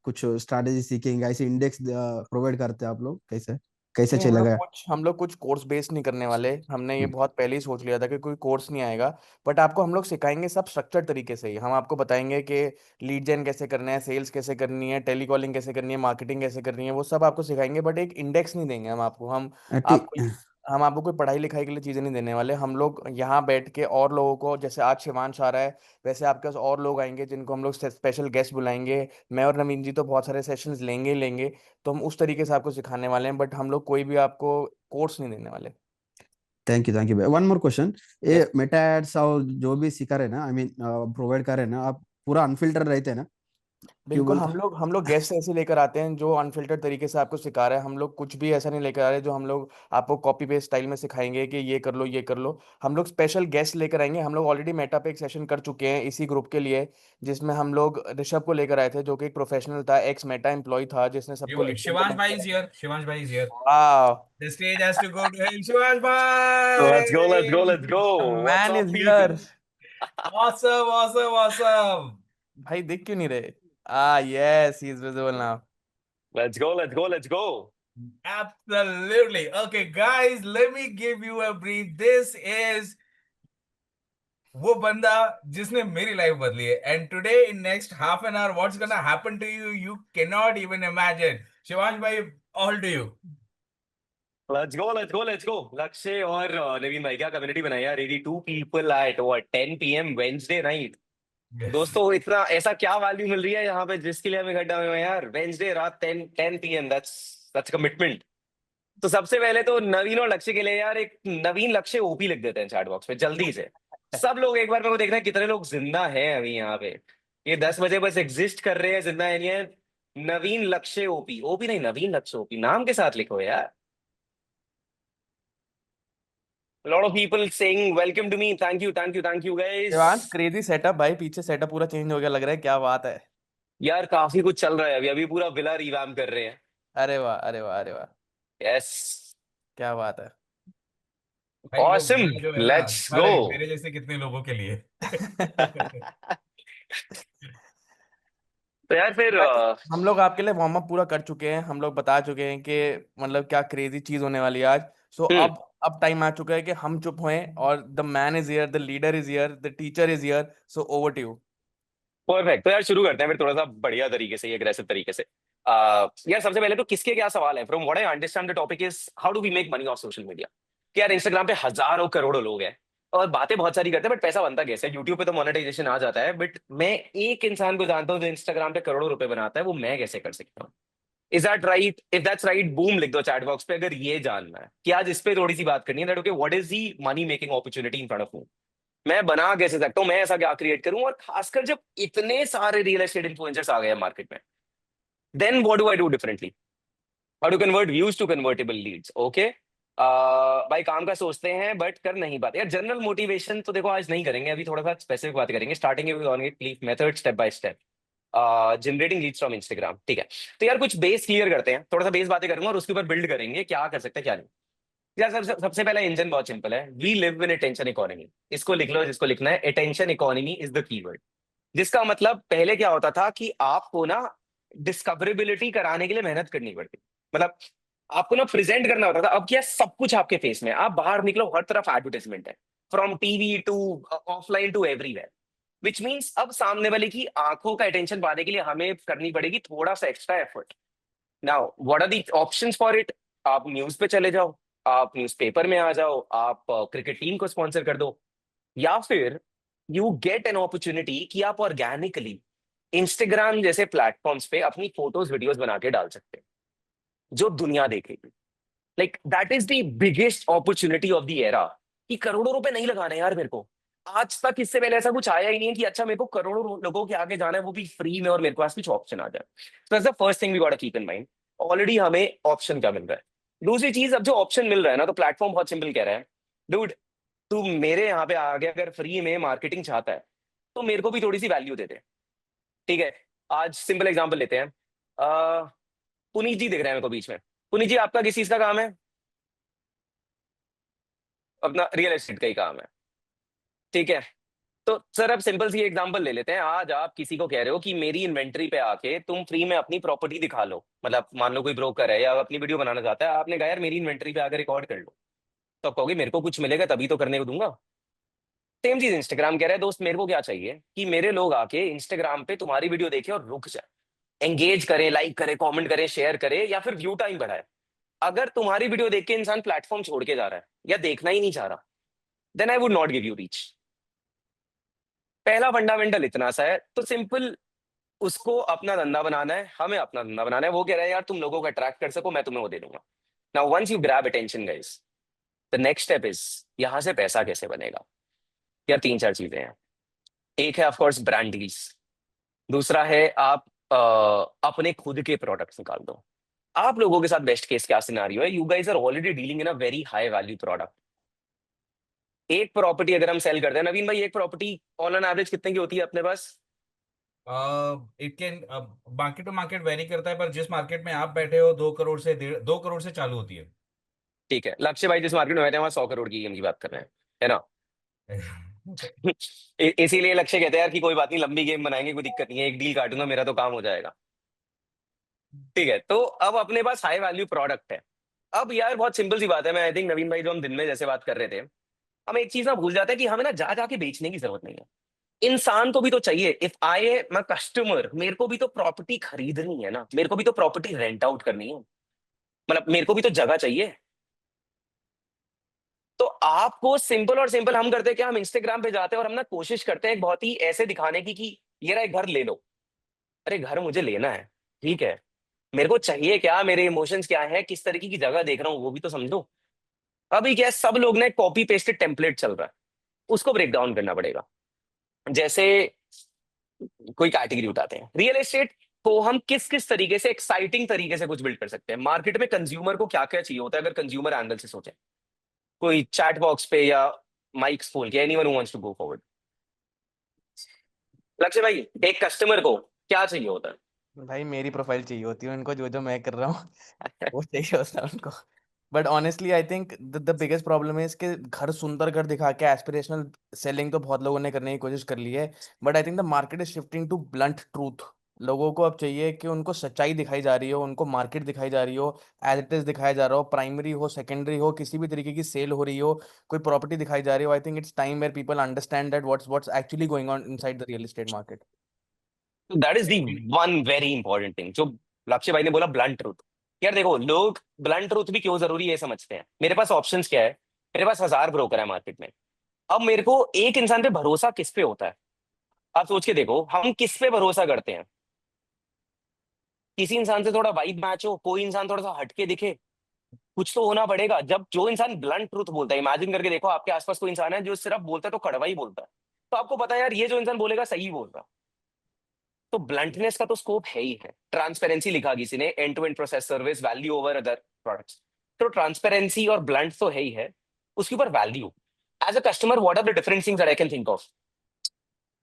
कुछ स्ट्रैटेजी सीखेंगे, ऐसे इंडेक्स प्रोवाइड करते हैं आप लोग? कैसे कैसे नहीं, चलेगा? हम लोग कुछ कोर्स बेस्ड नहीं करने वाले। हमने ये बहुत पहले ही सोच लिया था कि कोई कोर्स नहीं आएगा, बट आपको हम लोग सिखाएंगे सब स्ट्रक्चर्ड तरीके से ही। हम आपको बताएंगे कि लीड जेन कैसे करना है, सेल्स कैसे करनी है, टेलीकॉलिंग कैसे करनी है, मार्केटिंग कैसे करनी है, वो सब आपको सिखाएंगे, बट एक इंडेक्स नहीं देंगे हम आपको। ठीक। आपको हम आपको कोई पढ़ाई लिखाई के लिए चीज़ें नहीं देने वाले। हम लोग यहाँ बैठ के और लोगों को, जैसे आज शिवांश आ रहा है, वैसे आपके पास और लोग आएंगे जिनको हम लोग स्पेशल गेस्ट बुलाएंगे। मैं और नवीन जी तो बहुत सारे सेशंस लेंगे ही लेंगे। तो हम उस तरीके से आपको सिखाने वाले हैं, बट हम लोग कोई भी आपको कोर्स नहीं देने वाले। थैंक यू भाई। One more question, yes. ये मेटा एड्स और जो भी सिखा रहे हैं ना, आई मीन प्रोवाइड कर रहे हैं ना, आप पूरा अनफिल्टर रहते हैं ना? क्यों बिल्कुल, बोलते? हम लोग गेस्ट ऐसे लेकर आते हैं जो अनफिल्टर्ड तरीके से आपको सिखा रहे हैं। हम लोग कुछ भी ऐसा नहीं लेकर आ रहे जो हम लोग आपको कॉपी पेस्ट स्टाइल में सिखाएंगे कि ये कर लो ये कर लो। हम लोग स्पेशल गेस्ट लेकर आएंगे। हम लोग ऑलरेडी मेटा पे एक सेशन कर चुके हैं इसी ग्रुप के लिए, जिसमें हम लोग ऋषभ को लेकर आए थे, जो कि एक प्रोफेशनल था, एक्स मेटा एम्प्लॉय था, जिसने सबको lead Shivansh generate bhai is करा। here. Shivansh bhai is here. वाह, The stage has to go to him. Shivansh Let's go, let's go, bhai! let's go. What's man up, is here. people? Awesome, awesome, awesome. भाई दिख क्यों नहीं रहे? Yes, he is visible now. Let's go, let's go, let's go. Absolutely. Okay, guys, let me give you a brief. This is वो बंदा जिसने मेरी life बदली है, and today in next half an hour what's gonna happen to you, you can not even imagine. Shivansh भाई, all to you. Let's go, let's go, let's go. लक्ष्य और नवीन भाई क्या कम्युनिटी बनाई यार. 82 people at what 10 p.m. Wednesday night. दोस्तों इतना ऐसा क्या वैल्यू मिल रही है यहाँ पे जिसके लिए हम इकट्ठा हुए हैं यार. वेंसडे रात 10 p.m. That's commitment. तो सबसे पहले तो नवीन और लक्ष्य के लिए यार एक नवीन लक्ष्य ओपी लिख देते हैं चैट बॉक्स में जल्दी से. सब लोग एक बार मेरे को देखना है कितने लोग जिंदा हैं अभी यहाँ पे. ये 10 बजे बस एग्जिस्ट कर रहे हैं, जिंदा है नहीं है. नवीन लक्ष्य ओपी, ओपी नहीं नवीन लक्ष्य ओपी नाम के साथ लिखो यार. A lot of people saying welcome to me. Thank you, thank you, thank you guys. Shivansh, crazy setup भाई, पीछे सेटअप पूरा चेंज हो गया लग रहा है, क्या बात है. यार काफी कुछ चल रहा है अभी. अभी पूरा विला रिवैम्प कर रहे हैं. अरे वाह, अरे वाह, अरे वाह, यस. क्या बात है. भाई वो Awesome. विला जो है ना, Let's साले go. मेरे जैसे कितने लोगों के लिए. तो यार फिर हम लोग आपके लिए वार्म अप पूरा कर चुके हैं, हम लोग बता चुके हैं कि मतलब क्या क्रेजी चीज होने वाली है आज. सो अब टाइम आ चुका है कि हम चुप होएं, और the man is here, the leader is here, the teacher is here. So over to you. Perfect. तो यार शुरू करते हैं फिर थोड़ा सा बढ़िया तरीके से, एग्रेसिव तरीके से. यार सबसे पहले तो किसके क्या सवाल है. From what I understand the topic is how do we make money of social media. कि यार इंस्टाग्राम पे हजारों करोड़ों लोग हैं और बातें बहुत सारी करते हैं, बट पैसा बनता कैसे. यूट्यूब पे तो मोनेटाइजेशन आ जाता है, बट मैं एक इंसान को जानता हूँ जो इंस्टाग्राम पे करोड़ों रुपए बनाता है. वो मैं कैसे कर सकता हूँ. Is that right. If that's right boom लिख दो चैट बॉक्स पे अगर ये जानना है. कि आज इस पे थोड़ी सी बात करनी है that okay what is the money making opportunity in front of me. मैं बना कैसे सकता हूँ, मैं ऐसा क्या क्रिएट करूं. और खासकर जब इतने सारे रियल एस्टेट इन्फ्लुएंसर्स आ गए हैं मार्केट में, then what do I do differently. How to convert views to convertible leads. Okay भाई काम का सोचते हैं बट कर नहीं पाते. यार जनरल मोटिवेशन तो देखो आज नहीं करेंगे, अभी थोड़ा सा स्पेसिफिक बात करेंगे. Starting with organic method step by step. Generating leads from Instagram. ठीक है. तो यार कुछ बेस क्लियर करते हैं, थोड़ा सा बेस बातें करूंगा और उसके ऊपर बिल्ड करेंगे क्या कर सकते हैं क्या नहीं. यार सबसे पहला इंजन बहुत सिंपल है. We live in attention economy. इसको लिख लो जिसको लिखना है. Attention economy is the keyword. जिसका मतलब पहले क्या होता था कि आपको ना डिस्कवरेबिलिटी कराने के लिए मेहनत करनी पड़ती. मतलब आपको ना प्रेजेंट करना होता था. अब क्या सब कुछ आपके फेस में. आप बाहर निकलो हर तरफ एडवर्टाइजमेंट है, from TV to offline to everywhere. Which means अब सामने वाले की आंखों का अटेंशन पाने के लिए हमें करनी पड़ेगी थोड़ा सा extra effort. Now what are the options for it. आप न्यूज पे चले जाओ, आप न्यूज़पेपर में आ जाओ, आप क्रिकेट टीम को स्पॉन्सर कर दो, या फिर यू गेट एन अपॉर्चुनिटी कि आप ऑर्गेनिकली इंस्टाग्राम जैसे प्लेटफॉर्म्स पे अपनी फोटोज वीडियोस बना के डाल सकते हैं जो दुनिया देखेगी. Like that is the biggest opportunity of the era. कि करोड़ों रुपए नहीं लगाने यार मेरे को. आज तक इससे पहले ऐसा कुछ आया ही नहीं है कि अच्छा मेरे को करोड़ों लोगों के आगे जाना है वो भी फ्री में और मेरे पास कुछ ऑप्शन आ जाए. So that's the first thing we got to keep in mind. Already हमें ऑप्शन क्या मिल रहा है. दूसरी चीज, अब जो ऑप्शन मिल रहा है ना तो प्लेटफॉर्म बहुत सिंपल कह रहा है. डूड तू मेरे यहाँ पे आगे अगर फ्री में मार्केटिंग चाहता है तो मेरे को भी थोड़ी सी वैल्यू दे दे. ठीक है. आज सिंपल एग्जांपल लेते हैं. पुनीत जी दिख रहे हैं मेरे को बीच में. पुनीत जी आपका किस चीज का काम है. अपना रियल एस्टेट का ही काम है. ठीक है. तो सर अब सिंपल सी एग्जांपल ले लेते हैं. आज आप किसी को कह रहे हो कि मेरी इन्वेंट्री पे आके तुम फ्री में अपनी प्रॉपर्टी दिखा लो. मतलब मान लो कोई ब्रोकर है या अपनी वीडियो बनाना चाहता है, आपने कहा यार मेरी इन्वेंट्री पे आकर रिकॉर्ड कर लो. तो आप कहोगे मेरे को कुछ मिलेगा तभी तो करने को दूंगा. सेम चीज इंस्टाग्राम कह रहा है. दोस्त मेरे को क्या चाहिए कि मेरे लोग आके इंस्टाग्राम पे तुम्हारी वीडियो देखें और रुक जाए, एंगेज करें, लाइक करें, कमेंट करें, शेयर करें या फिर व्यू टाइम बढ़ाए. अगर तुम्हारी वीडियो देख के इंसान प्लेटफॉर्म छोड़ के जा रहा है या देखना ही नहीं चाह रहा, then I would not give you reach. पहला फंडामेंटल इतना सा है. तो सिंपल उसको अपना धंधा बनाना है, हमें अपना धंधा बनाना है. वो कह रहा है यार तुम लोगों को अट्रैक्ट कर सको, मैं तुम्हें वो दे दूंगा. Now once you grab attention guys, the next step is यहां से पैसा कैसे बनेगा. यार 3-4 चीजें हैं. एक है ऑफ कोर्स ब्रांड डील्स. दूसरा है आप अपने खुद के प्रोडक्ट्स निकाल दो. आप लोगों के साथ बेस्ट केस क्या सिनारियो है. You guys are already dealing in a very high value product. एक प्रॉपर्टी अगर हम सेल करते हैं, नवीन भाई एक प्रॉपर्टी ऑन एन एवरेज कितने की होती है अपने पास. It can market to market vary करता है, पर जिस मार्केट में आप बैठे हो 2 करोड़ से चालू होती है. ठीक है. लक्ष्य भाई जिस मार्केट में बैठे हैं वहां 100 करोड़ की गेम की बात कर रहे हैं, है ना. इसीलिए लक्ष्य कहते हैं यार कि कोई बात नहीं, लंबी गेम बनाएंगे, कोई दिक्कत नहीं है, एक डील काटूंगा मेरा तो काम हो जाएगा. ठीक है, तो अब अपने पास हाई वैल्यू प्रोडक्ट है। अब यार बहुत सिंपल सी बात है, मैं आई थिंक नवीन भाई जो हम दिन में जैसे बात कर रहे थे, हम एक चीज ना भूल जाते हैं कि हमें ना जा जाके बेचने की जरूरत नहीं है। इंसान को भी तो चाहिए, if I am a customer, मेरे को भी तो प्रॉपर्टी खरीदनी है ना, मेरे को भी तो प्रॉपर्टी रेंट आउट करनी है, मतलब मेरे को भी तो जगह चाहिए। तो आपको सिंपल और सिंपल हम करते हैं क्या, हम इंस्टाग्राम पे जाते हैं और हम ना कोशिश करते हैं बहुत ही ऐसे दिखाने की कि ये रहा एक घर ले लो। अरे घर मुझे लेना है, ठीक है, मेरे को चाहिए क्या, मेरे इमोशंस क्या है, किस तरीके की जगह देख रहा हूँ वो भी तो समझो। अभी क्या है, सब लोग ना कॉपी पेस्टेड टेम्पलेट चल रहा है, उसको ब्रेक डाउन करना पड़ेगा। जैसे कोई कैटेगरी उठाते हैं, रियल एस्टेट को हम किस किस तरीके से एक्साइटिंग तरीके से कुछ बिल्ड कर सकते हैं, मार्केट में कंज्यूमर को क्या क्या चाहिए होता है, अगर कंज्यूमर एंगल से सोचें, कोई चैट बॉक्स पे या माइक्स खोल के, anyone who wants to go forward. Lakshya भाई, एक कस्टमर को क्या चाहिए होता भाई मेरी प्रोफाइल चाहिए होती है उनको, जो जो मैं कर रहा हूँ वो चाहिए होता है उनको। But honestly I think the biggest problem is कि घर, सुंदर घर दिखा के एस्पिरेशनल सेलिंग तो बहुत लोगों ने करने की कोशिश कर ली है, but I think the market is shifting to blunt truth. लोगों को अब चाहिए कि उनको सच्चाई दिखाई जा रही हो, उनको मार्केट दिखाई जा रही हो, एज इट इज दिखाया जा रहा हो, प्राइमरी हो सेकेंडरी हो, किसी भी तरीके की सेल हो रही हो, कोई प्रॉपर्टी दिखाई जा रही हो। I think it's time where people understand that what's actually going on inside the real estate market. है? That is the one very important thing जो लक्ष्य भाई ने बोला, ब्लंट ट्रूथ। यार देखो, लोग ब्लंट ट्रूथ भी क्यों जरूरी है ये समझते हैं। मेरे पास ऑप्शंस क्या है, मेरे पास 1000 ब्रोकर है मार्केट में। अब मेरे को एक इंसान पे भरोसा किस पे होता है, आप सोच के देखो, हम किस पे भरोसा करते हैं। किसी इंसान से थोड़ा वाइब मैच हो, कोई इंसान थोड़ा सा हटके दिखे, कुछ तो होना पड़ेगा। जब जो इंसान ब्लंट ट्रूथ बोलता है, इमेजिन करके देखो आपके आसपास कोई इंसान है जो सिर्फ बोलता है तो कड़वा ही बोलता है, तो आपको पता है यार ये जो इंसान बोलेगा सही बोल रहा है। तो ब्लंटनेस का तो स्कोप है ही है। ट्रांसपेरेंसी लिखा किसी ने, end to end process service value over other products. तो ट्रांसपेरेंसी और ब्लंट तो है ही है, उसके ऊपर value. As a customer what are the different things that I can think of.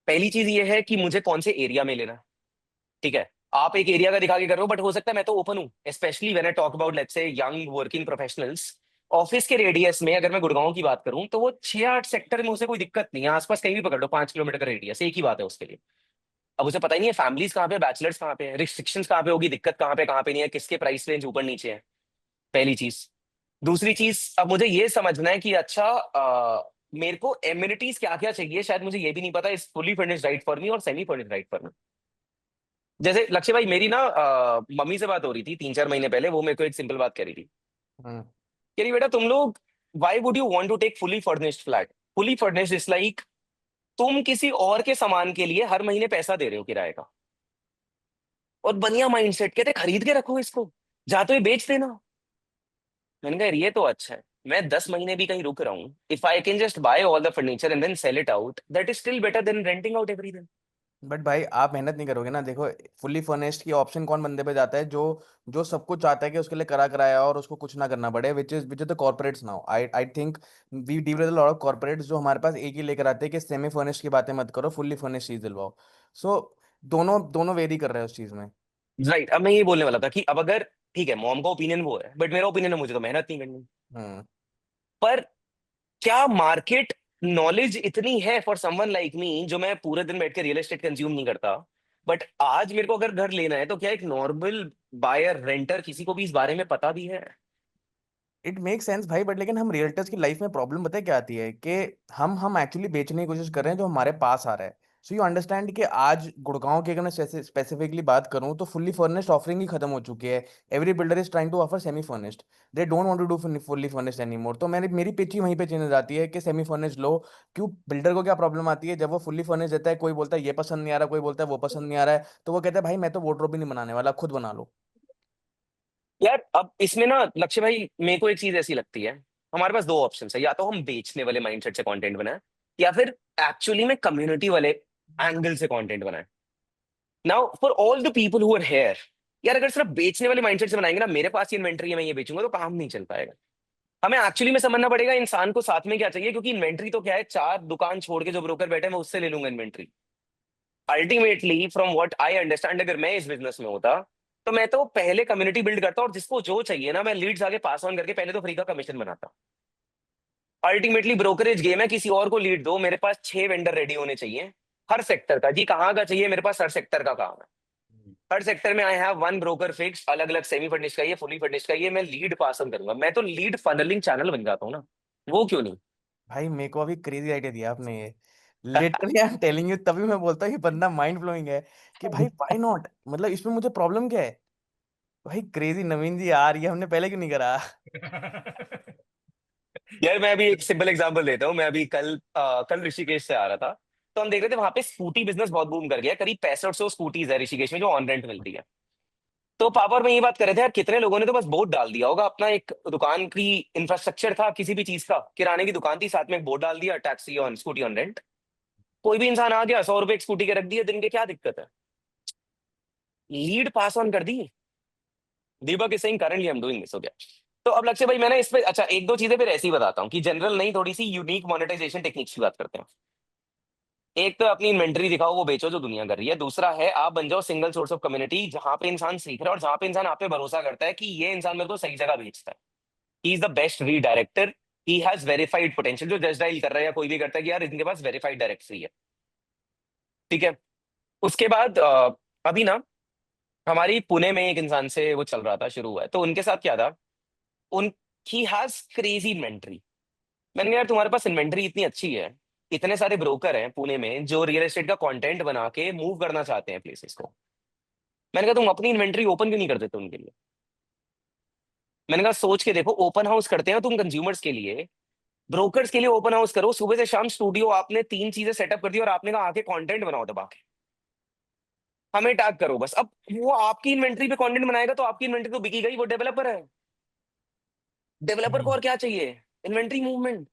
पहली चीज ये है कि मुझे कौन से एरिया में लेना है, ठीक है। आप एक एरिया का दिखा के कर रहे हो, बट हो सकता है मैं तो ओपन हूँ, specially when I talk about let's say young working professionals. Office के रेडियस में अगर मैं गुड़गांव की बात करूं तो वो 6-8 सेक्टर में उसे कोई दिक्कत नहीं है, आसपास कहीं भी पकड़ लो, 5 किलोमीटर का रेडियस, एक ही बात है उसके लिए। अब उसे पता ही नहीं है फैमिलीज कहाँ पे, बैचलर्स कहाँ पे है, रिस्ट्रिक्शंस कहाँ पे होगी, दिक्कत कहाँ पे नहीं है, किसके प्राइस रेंज ऊपर नीचे है, पहली चीज। दूसरी चीज, अब मुझे ये समझना है कि अच्छा मेरे को एम्यूनिटीज क्या क्या चाहिए, शायद मुझे ये भी नहीं पता, is fully furnished right for me और semi furnished right for me. जैसे लक्ष्य भाई, मेरी ना मम्मी से बात हो रही थी 3-4 महीने पहले, वो मेरे को एक सिंपल बात कह रही थी, हम्म। कह रही बेटा तुम लोग why would you want to take fully furnished flat. Fully furnished is like तुम किसी और के सामान के लिए हर महीने पैसा दे रहे हो किराए का, और बढ़िया माइंडसेट, कहते खरीद के रखो इसको, जा तो ये बेच देना। मैंने कहा यार ये तो अच्छा है, मैं 10 महीने भी कहीं रुक रहा हूँ, if I can just buy all the furniture and then sell it out, that is still better than renting out everything. But भाई आप मेहनत नहीं करोगे ना। देखो, फुल्ली फर्निश्ड की ऑप्शन कौन बंदे पे जाता है, जो जो सब कुछ चाहता है कि उसके लिए करा कराया और उसको कुछ ना करना पड़े, which is the corporates now. I think we deal with a lot of corporates जो हमारे पास एक ही लेकर आते हैं कि सेमी फर्निश्ड की बातें मत करो, फुल्ली फर्निश्ड चीज दिलवाओ। सो दोनों दोनों वेरी कर रहे हैं उस चीज में। राइट, अब मैं ये बोलने वाला था कि अब अगर ठीक है मॉम का ओपिनियन वो है, बट मेरा ओपिनियन है मुझे तो मेहनत नहीं करनी। हम्म। पर क्या मार्केट नॉलेज इतनी है फॉर समवन लाइक मी, जो मैं पूरे दिन बैठ के रियल एस्टेट कंज्यूम नहीं करता, बट आज मेरे को अगर घर लेना है, तो क्या एक नॉर्मल बायर रेंटर किसी को भी इस बारे में पता भी है? इट मेक सेंस भाई, बट लेकिन हम रियल्टर्स की लाइफ में प्रॉब्लम पता है क्या आती है कि हम एक्चुअली बेचने की कोशिश कर रहे हैं जो हमारे पास आ रहा है। सो यू अंडरस्टैंड कि आज गुड़गांव की अगर मैं स्पेसिफिकली बात करूं तो फुल्ली फर्निश्ड ऑफरिंग ही खत्म हो चुकी है। Every builder is trying to offer semi furnished. They don't want to do fully furnished any more. तो मेरी पिच ही वहीं पे चेंज हो जाती है कि सेमी फर्निश्ड लो। क्यों, बिल्डर को क्या प्रॉब्लम आती है जब वो फुल्ली फर्निश्ड देता है, कोई बोलता है ये पसंद नहीं आ रहा, कोई बोलता है वो पसंद नहीं आ रहा है, तो वो कहता है भाई मैं तो वार्डरोब भी नहीं बनाने वाला, खुद बना लो। यार अब इसमें ना लक्ष्य भाई, मेरे को एक चीज ऐसी लगती है, हमारे पास दो ऑप्शन है, या तो हम बेचने वाले माइंडसेट से कंटेंट बनाए, या फिर एक्चुअली में कम्युनिटी वाले एंगल से कंटेंट बनाए। Now for all the people who are here, यार अगर सिर्फ बेचने वाले माइंडसेट से बनाएंगे ना, मेरे पास ये इन्वेंट्री है मैं ये बेचूंगा, तो काम नहीं चल पाएगा। हमें एक्चुअली में समझना पड़ेगा इंसान को साथ में क्या चाहिए, क्योंकि इन्वेंट्री तो क्या है, 4 दुकान छोड़ के जो ब्रोकर बैठे हैं मैं उससे ले लूंगा inventory. Ultimately from what I understand, अगर मैं इस बिजनेस में होता तो मैं तो पहले कम्युनिटी बिल्ड करता, और जिसको जो चाहिए ना, मैं लीड्स आगे पास ऑन करके पहले तो फ्री का कमीशन बनाता। अल्टीमेटली ब्रोकरेज गेम है, किसी और को लीड दो, मेरे पास 6 वेंडर रेडी होने चाहिए हर सेक्टर का। जी कहाँ का चाहिए, मेरे पास हर सेक्टर का काम है। हर सेक्टर में I have one broker fix, अलग अलग सेमी फर्निश्ड का ये, फुली फर्निश्ड का ये, मैं लीड पास ऑन करूंगा। मैं तो लीड फनलिंग चैनल बन जाता हूँ ना, वो क्यों नहीं? भाई मेरे को अभी क्रेजी आइडिया दिया आपने ये, literally I am telling you, तभी मैं बोलता हूँ ये बंदा माइंड ब्लोइंग है कि भाई व्हाई नॉट, मतलब इसमें मुझे प्रॉब्लम क्या है? भाई क्रेजी नवीन जी यार, ये हमने पहले क्यों नहीं करा? यार मैं अभी एक सिंपल एग्जांपल देता हूँ। मैं अभी कल ऋषिकेश से आ रहा था, तो हम देख रहे थे वहां पे स्कूटी बिजनेस बहुत बूम कर गया। करीब 6500 स्कूटीज है ऋषिकेश में जो ऑन रेंट मिलती है। तो पापा और मैं ये बात कर रहे थे, यार कितने लोगों ने तो बस बोर्ड डाल दिया होगा, अपना एक दुकान की इंफ्रास्ट्रक्चर था किसी भी चीज का, किराने की दुकान थी, साथ में एक बोर्ड डाल दिया, taxi on scooty on rent. कोई भी इंसान आ गया, 100 रुपए एक स्कूटी के रख दिए दिन के, क्या दिक्कत है? लीड पास ऑन कर दी। Deepak is saying currently I am doing this, हो गया। तो अब लक्ष्य भाई, मैंने इस पे अच्छा एक दो चीजें फिर ऐसी बताता हूँ कि जनरल नहीं, थोड़ी सी यूनिक मोनेटाइजेशन टेक्निक्स की बात करते हैं। एक तो अपनी इन्वेंटरी दिखाओ, वो बेचो जो दुनिया कर रही है। दूसरा है आप बन जाओ सिंगल सोर्स ऑफ कम्युनिटी, जहां पे इंसान सीख रहा है और जहां पे इंसान आप पे भरोसा करता है कि ये इंसान मेरे को सही जगह भेजता है, he is the best redirector, he has verified potential. जो जज डायल कर रहा है या कोई भी करता है कि यार इनके पास वेरीफाइड डायरेक्टरी है, ठीक है। उसके बाद अभी ना हमारी पुणे में एक इंसान से वो चल रहा था, शुरू हुआ है, तो उनके साथ क्या था, उन ही हैज क्रेजी इन्वेंट्री। मैंने कहा यार तुम्हारे पास इन्वेंट्री इतनी अच्छी है, इतने सारे ब्रोकर हैं पुणे में जो रियल एस्टेट का कंटेंट बना के मूव करना चाहते हैं प्लेसेस को। मैंने कहा तुम अपनी इन्वेंट्री ओपन क्यों नहीं कर देते उनके लिए? मैंने कहा सोच के देखो, ओपन हाउस करते हैं तुम कंज्यूमर्स के लिए, ब्रोकर्स के लिए ओपन हाउस करो, सुबह से शाम स्टूडियो, आपने 3 चीजें सेटअप कर दी और आपने कहा आके कंटेंट बनाओ दबा के, हमें टैग करो बस। अब वो आपकी इन्वेंट्री पे कंटेंट बनाएगा तो आपकी इन्वेंट्री तो बिकी गई, वो डेवलपर है, डेवलपर को और क्या चाहिए? Inventory movement.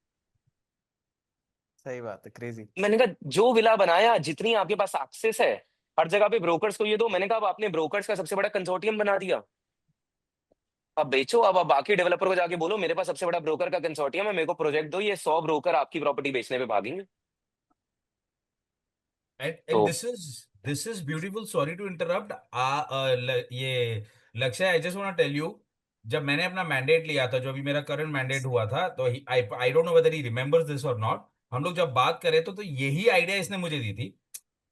सही बात है, क्रेजी। मैंने कहा जो विला बनाया, जितनी आपके पास एक्सेस है, हर जगह पे ब्रोकर्स को ये दो। मैंने कहा अब आपने ब्रोकर्स का सबसे बड़ा कंसोर्टियम बना दिया, अब बेचो। अब बाकी डेवलपर को जाके बोलो मेरे पास सबसे बड़ा ब्रोकर का कंसोर्टियम है, मेरे को प्रोजेक्ट दो, ये 100 ब्रोकर आपकी प्रॉपर्टी बेचने पे भागेंगे। And तो this is beautiful. Sorry to interrupt. ये लक्ष्य, I just want to tell you, जब मैंने अपना मैंडेट लिया था, जो अभी मेरा करंट मैंडेट हुआ था, तो I don't know whether he remembers this और नॉट। हम लोग जब बात करे तो यही आइडिया इसने मुझे दी थी,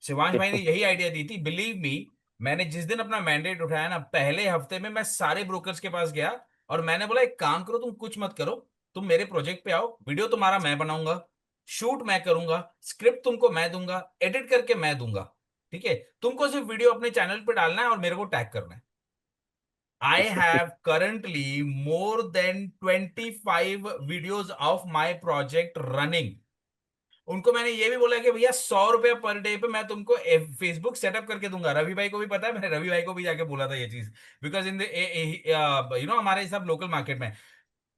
शिवांश भाई ने यही आइडिया दी थी। बिलीव मी, मैंने जिस दिन अपना मैंडेट उठाया ना, पहले हफ्ते में मैं सारे ब्रोकर्स के पास गया और मैंने बोला एक काम करो, तुम कुछ मत करो, तुम मेरे प्रोजेक्ट पे आओ, वीडियो तुम्हारा मैं बनाऊंगा, शूट मैं करूंगा, स्क्रिप्ट तुमको मैं दूंगा, एडिट करके मैं दूंगा, ठीक है, तुमको सिर्फ वीडियो अपने चैनल पे डालना है और मेरे को टैग करना है। I have currently more than 25 videos of my project running. उनको मैंने ये भी बोला कि भैया 100 रुपया पर डे पे मैं तुमको फेसबुक सेटअप करके दूंगा। रवि भाई को भी पता है, मैंने रवि भाई को भी जाके बोला था ये चीज, बिकॉज इन हमारे सब लोकल मार्केट में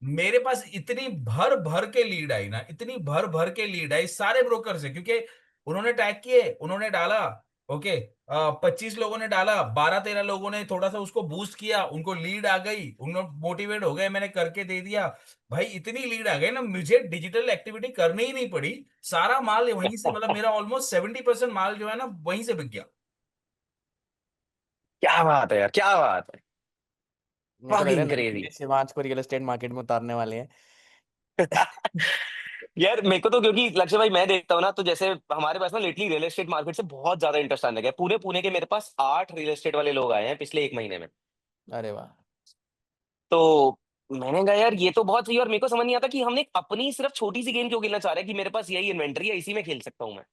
मेरे पास इतनी भर भर के लीड आई ना, इतनी भर भर के लीड आई सारे ब्रोकर से, क्योंकि उन्होंने टैग किए, उन्होंने डाला, ओके, 25 लोगों ने डाला, 12-13 लोगों ने थोड़ा सा उसको बूस्ट किया, उनको लीड आ गई, उन्होंने मोटिवेट हो गए, मैंने करके दे दिया। भाई इतनी लीड आ गई ना, मुझे डिजिटल एक्टिविटी करनी ही नहीं पड़ी, सारा माल वहीं से, मतलब मेरा ऑलमोस्ट 70% माल जो है ना वहीं से बिक गया। क्या बात है यार, क्या बात है, मेरे को लग रहा है फकिंग नवीन क्रेजी। जी शिवांश को रियल एस्टेट मार्केट में उतारने वाले हैं। यार मेरे को तो, क्योंकि लक्ष्य भाई मैं देखता हूँ ना, तो जैसे हमारे पास ना लेटली रियल एस्टेट मार्केट से बहुत ज्यादा इंटरेस्ट आने लगा है। पूरे पुणे के मेरे पास 8 रियल एस्टेट वाले लोग आए हैं पिछले 1 महीने में। अरे वाह। तो मैंने कहा यार ये तो बहुत सही, और मेरे को समझ नहीं आता कि हमने अपनी सिर्फ छोटी सी गेम क्यों खेलना चाह रहे हैं कि मेरे पास यही इन्वेंट्री है, इसी में खेल सकता हूँ मैं।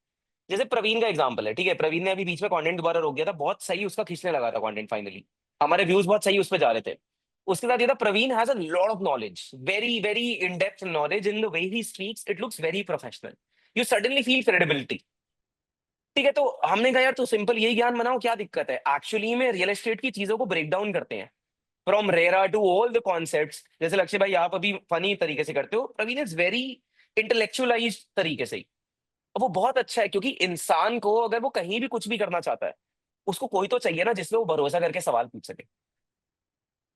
जैसे प्रवीण का एग्जांपल है, ठीक है, प्रवीण ने अभी बीच में कंटेंट दोबारा रोक दिया था, बहुत सही उसका खींचने लगा था कंटेंट, फाइनली हमारे व्यूज बहुत सही उस पर जा रहे थे। उसके साथ ये था, Praveen has a lot of knowledge, very very in depth knowledge, in the way he speaks it looks very professional, you suddenly feel credibility, ठीक है। तो हमने कहा यार तो सिंपल यही ज्ञान बनाओ, क्या दिक्कत है? एक्चुअली में रियल एस्टेट की चीजों को ब्रेक डाउन करते हैं from RERA to all the concepts. जैसे लक्ष्य भाई आप अभी फनी तरीके से करते हो, प्रवीण इज वेरी इंटेलेक्चुअलाइज तरीके से ही। अब वो बहुत अच्छा है, क्योंकि इंसान को अगर वो कहीं भी कुछ भी करना चाहता है, उसको कोई तो चाहिए ना जिसमें वो भरोसा करके सवाल पूछ सके।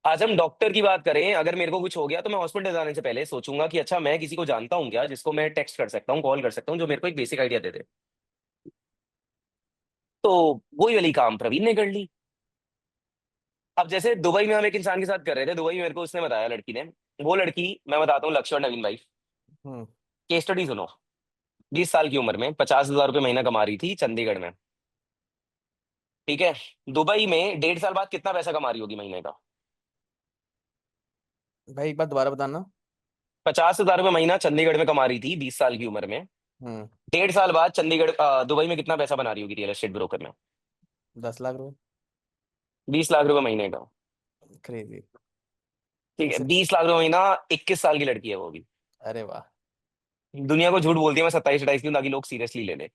आज हम डॉक्टर की बात करें, अगर मेरे को कुछ हो गया तो मैं हॉस्पिटल जाने से पहले सोचूंगा कि अच्छा मैं किसी को जानता हूँ क्या, जिसको मैं टेक्स्ट कर सकता हूँ, कॉल कर सकता हूँ, जो मेरे को एक बेसिक आइडिया दे दे। तो वही वाली काम प्रवीण ने कर ली। अब जैसे दुबई में हम एक इंसान के साथ कर रहे थे, दुबई में मेरे को उसने बताया, लड़की ने, वो लड़की, मैं बताता हूँ लक्ष्य और नवीन भाई, हम्म। केस स्टडी सुनो। 20 साल की उम्र में 50,000 रुपये महीना कमा रही थी चंडीगढ़ में। ठीक है, दुबई में 1.5 साल बाद कितना पैसा कमा रही होगी महीने का? भाई एक बार दोबारा बताना। 50,000 रुपये महीना चंडीगढ़ में कमा रही थी 20 साल की उम्र में। हम्म 1.5 साल बाद दुबई में कितना पैसा बना रही होगी रियल एस्टेट ब्रोकर में? 10 लाख रुपए। 20 लाख रुपए महीने का। क्रेजी। ठीक है, 20 लाख रुपए महीना, 21 साल की लड़की है वो भी। अरे वाह। दुनिया को झूठ बोलती है मैं 27-28 की हूं ताकि लोग सीरियसली ले ले।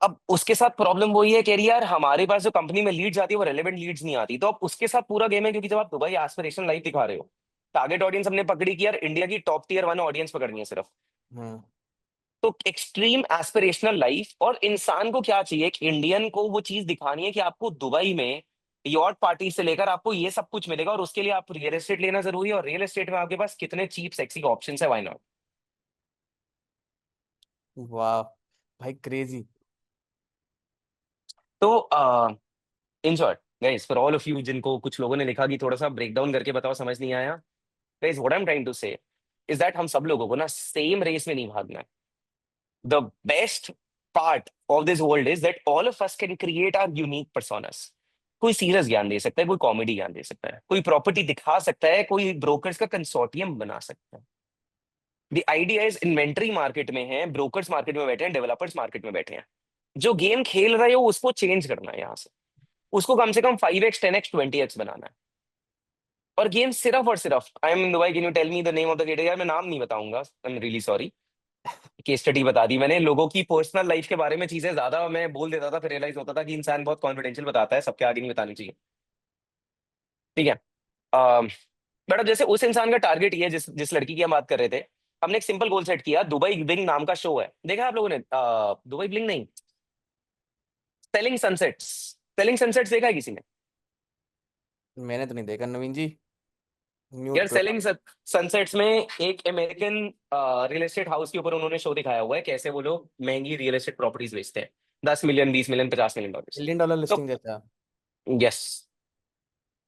अब उसके साथ प्रॉब्लम वही है, कह रही यार हमारे पास जो कंपनी में लीड्स आती है वो रेलेवेंट लीड्स नहीं आती। तो अब उसके साथ पूरा गेम है, क्योंकि जब आप दुबई एस्पिरेशनल लाइफ दिखा रहे हो, टारगेट ऑडियंस हमने पकड़ी कि यार इंडिया की टॉप टियर 1 ऑडियंस पकड़नी है सिर्फ। हम्म तो एक्सट्रीम एस्पिरेशनल लाइफ, और इंसान को क्या चाहिए, एक इंडियन को वो चीज दिखानी है कि आपको दुबई में यॉट पार्टी से लेकर आपको ये सब कुछ मिलेगा, और उसके लिए आप रियल एस्टेट लेना जरूरी है, और रियल एस्टेट में आपके पास कितने चीप सेक्सी ऑप्शन है, व्हाई नॉट। वाह भाई क्रेजी। तो in short guys, for all of you जिनको कुछ लोगों ने लिखा कि थोड़ा सा ब्रेक डाउन करके बताओ समझ नहीं आया, guys what I am trying to say is that हम सब लोगों को ना सेम रेस में नहीं भागना है। The best part of this world is that all of us can create our unique personas. कोई सीरियस ज्ञान दे सकता है, कोई कॉमेडी ज्ञान दे सकता है, कोई प्रॉपर्टी दिखा सकता है, कोई ब्रोकर्स का कंसोर्टियम बना सकता है। The idea is inventory market में है, ब्रोकर्स मार्केट में बैठे हैं, डेवलपर्स मार्केट में बैठे हैं। जो गेम खेल रहे हो उसको चेंज करना है यहाँ से, उसको कम से कम 5x 10x 20x बनाना है। और गेम सिर्फ और सिर्फ, I am in Dubai, can you tell me the name of the gate? यार मैं नाम नहीं बताऊंगा, I am really sorry. Case study बता दी मैंने, लोगों की पर्सनल लाइफ के बारे में चीजें ज्यादा मैं बोल देता था, फिर रियलाइज होता था कि इंसान बहुत कॉन्फिडेंशियल बताता है, सबके आगे नहीं बतानी चाहिए। ठीक है, बट अब जैसे उस इंसान का टारगेट ये है, जिस लड़की की हम बात कर रहे थे, हमने एक सिंपल गोल सेट किया। दुबई ब्लिंग नाम का शो है, देखा आप लोगों ने? दुबई ब्लिंग नहीं, सेलिंग सनसेट्स। सेलिंग सनसेट्स देखा है किसी ने? मैंने तो नहीं देखा नवीन जी। म्यूट यार करो। सेलिंग सनसेट्स में एक अमेरिकन रियल एस्टेट हाउस के ऊपर उन्होंने शो दिखाया हुआ है, कैसे वो लोग महंगी रियल एस्टेट प्रॉपर्टीज बेचते हैं, 10 मिलियन, 20 मिलियन, $50 मिलियन। $1 मिलियन तो लिस्टिंग जैसा। यस,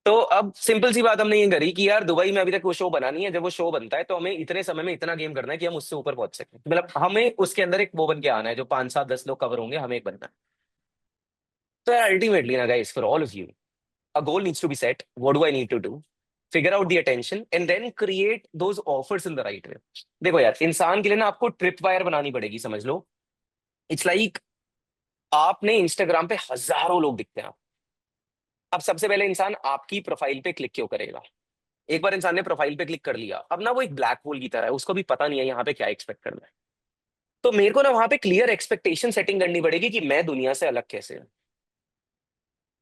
तो अब सिंपल सी बात हमने ये करी कि यार दुबई में अभी तक वो शो बना नहीं है, जब वो शो बनता है तो हमें इतने समय में इतना गेम करना है कि हम उससे ऊपर पहुंच सकें। मतलब हमें उसके अंदर एक वो बन के आना है, जो 5 7 10 लोग कवर होंगे, हमें एक बनना है। तो यार अल्टीमेटली ना guys, for all of you, a goal needs to be set. What do I need to do? Figure out the attention and then create those offers in the right way. देखो यार, इंसान के लिए ना आपको trip wire बनानी पड़ेगी, समझ लो। इट्स लाइक आपने इंस्टाग्राम पे हजारों लोग दिखते हैं। अब सबसे पहले इंसान आपकी प्रोफाइल पे क्लिक क्यों करेगा? एक बार इंसान ने प्रोफाइल पे क्लिक कर लिया, अब ना वो एक ब्लैक होल की तरह है, उसको भी पता नहीं है यहाँ पे क्या एक्सपेक्ट करना है। तो मेरे को ना वहां पे क्लियर एक्सपेक्टेशन सेटिंग करनी पड़ेगी कि मैं दुनिया से अलग कैसे हूं।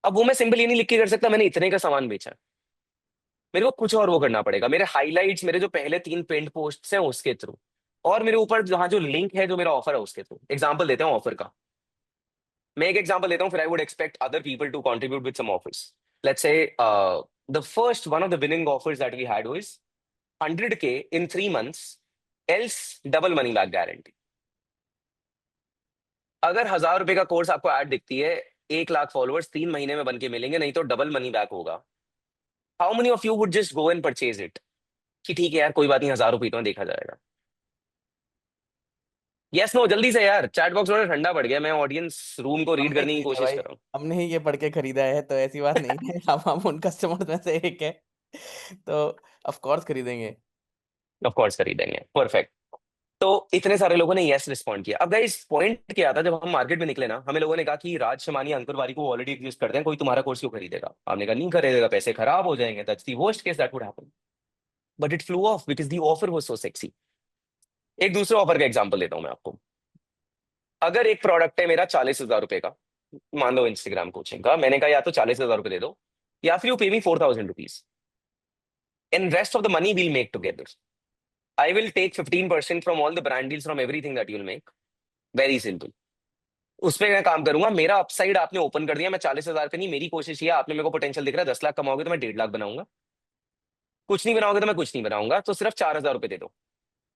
अब वो मैं सिंपल ये नहीं लिख के कर सकता मैंने इतने का सामान बेचा। मेरे को कुछ और वो करना पड़ेगा, मेरे हाइलाइट्स, मेरे जो पहले 3 पेंट पोस्ट हैं उसके थ्रू, और मेरे ऊपर जहां जो लिंक है, जो मेरा ऑफर है उसके थ्रू। एग्जांपल देता हूँ ऑफर का, मैं एक एग्जांपल देता हूँ, फिर I would expect other people to contribute with some offers. Let's say the first one of the winning offers that we had was 100K in 3 months, else double money back guarantee. अगर 1,000 रुपए का course आपको add दिखती है, 1 lakh followers 3 महीने में बन के मिलेंगे, नहीं तो डबल मनी बैक होगा। How many of you would just go and purchase it कि ठीक है यार कोई बात नहीं, 1,000 रुपये तो देखा जाएगा? यस नो, जल्दी से यार, चैट बॉक्स थोड़ा ठंडा पड़ गया, मैं ऑडियंस रूम को रीड हमने करने की खरीदा कोशिश भाई। कर रहा हूँ। हमने ही ये पढ़ के खरीदा है, तो ऐसी बात नहीं है। हम उन कस्टमर में से एक है। तो ऑफ कोर्स खरीदेंगे। ऑफ कोर्स खरीदेंगे, परफेक्ट। तो इतने सारे लोगों ने यस रिस्पॉन्ड किया। अब गाइस पॉइंट क्या था, जब हम मार्केट में निकले ना, हमें लोगों ने कहा कि राज शमानी, अंकुर वारिक ऑलरेडी एग्जिस्ट करते हैं, कोई तुम्हारा कोर्स क्यों खरीदेगा? आपने कहा नहीं खरीदेगा, पैसे खराब हो जाएंगे, that's the worst case that would happen. But it flew off because the offer was so sexy. एक दूसरे ऑफर का एग्जांपल देता हूं मैं आपको। अगर एक प्रोडक्ट है मेरा 40,000 रुपए का, मान लो इंस्टाग्राम कोचिंग का, मैंने कहा या तो 40,000 रुपए दे दो, या फिर you pay me 4,000 rupees, and rest of the money we'll make together. I will take 15% from all the brand deals, from everything that you'll make. Very simple. उस पे मैं काम करूंगा, मेरा अपसाइड आपने ओपन कर दिया, मैं 40,000 पे नहीं, मेरी कोशिश ये है, आपने मेरे को पोटेंशियल दिख रहा है 10 लाख कमाओगे तो मैं 1.5 लाख बनाऊंगा, कुछ नहीं बनाओगे तो मैं कुछ नहीं बनाऊंगा, तो सिर्फ 4,000 रुपए दे दो।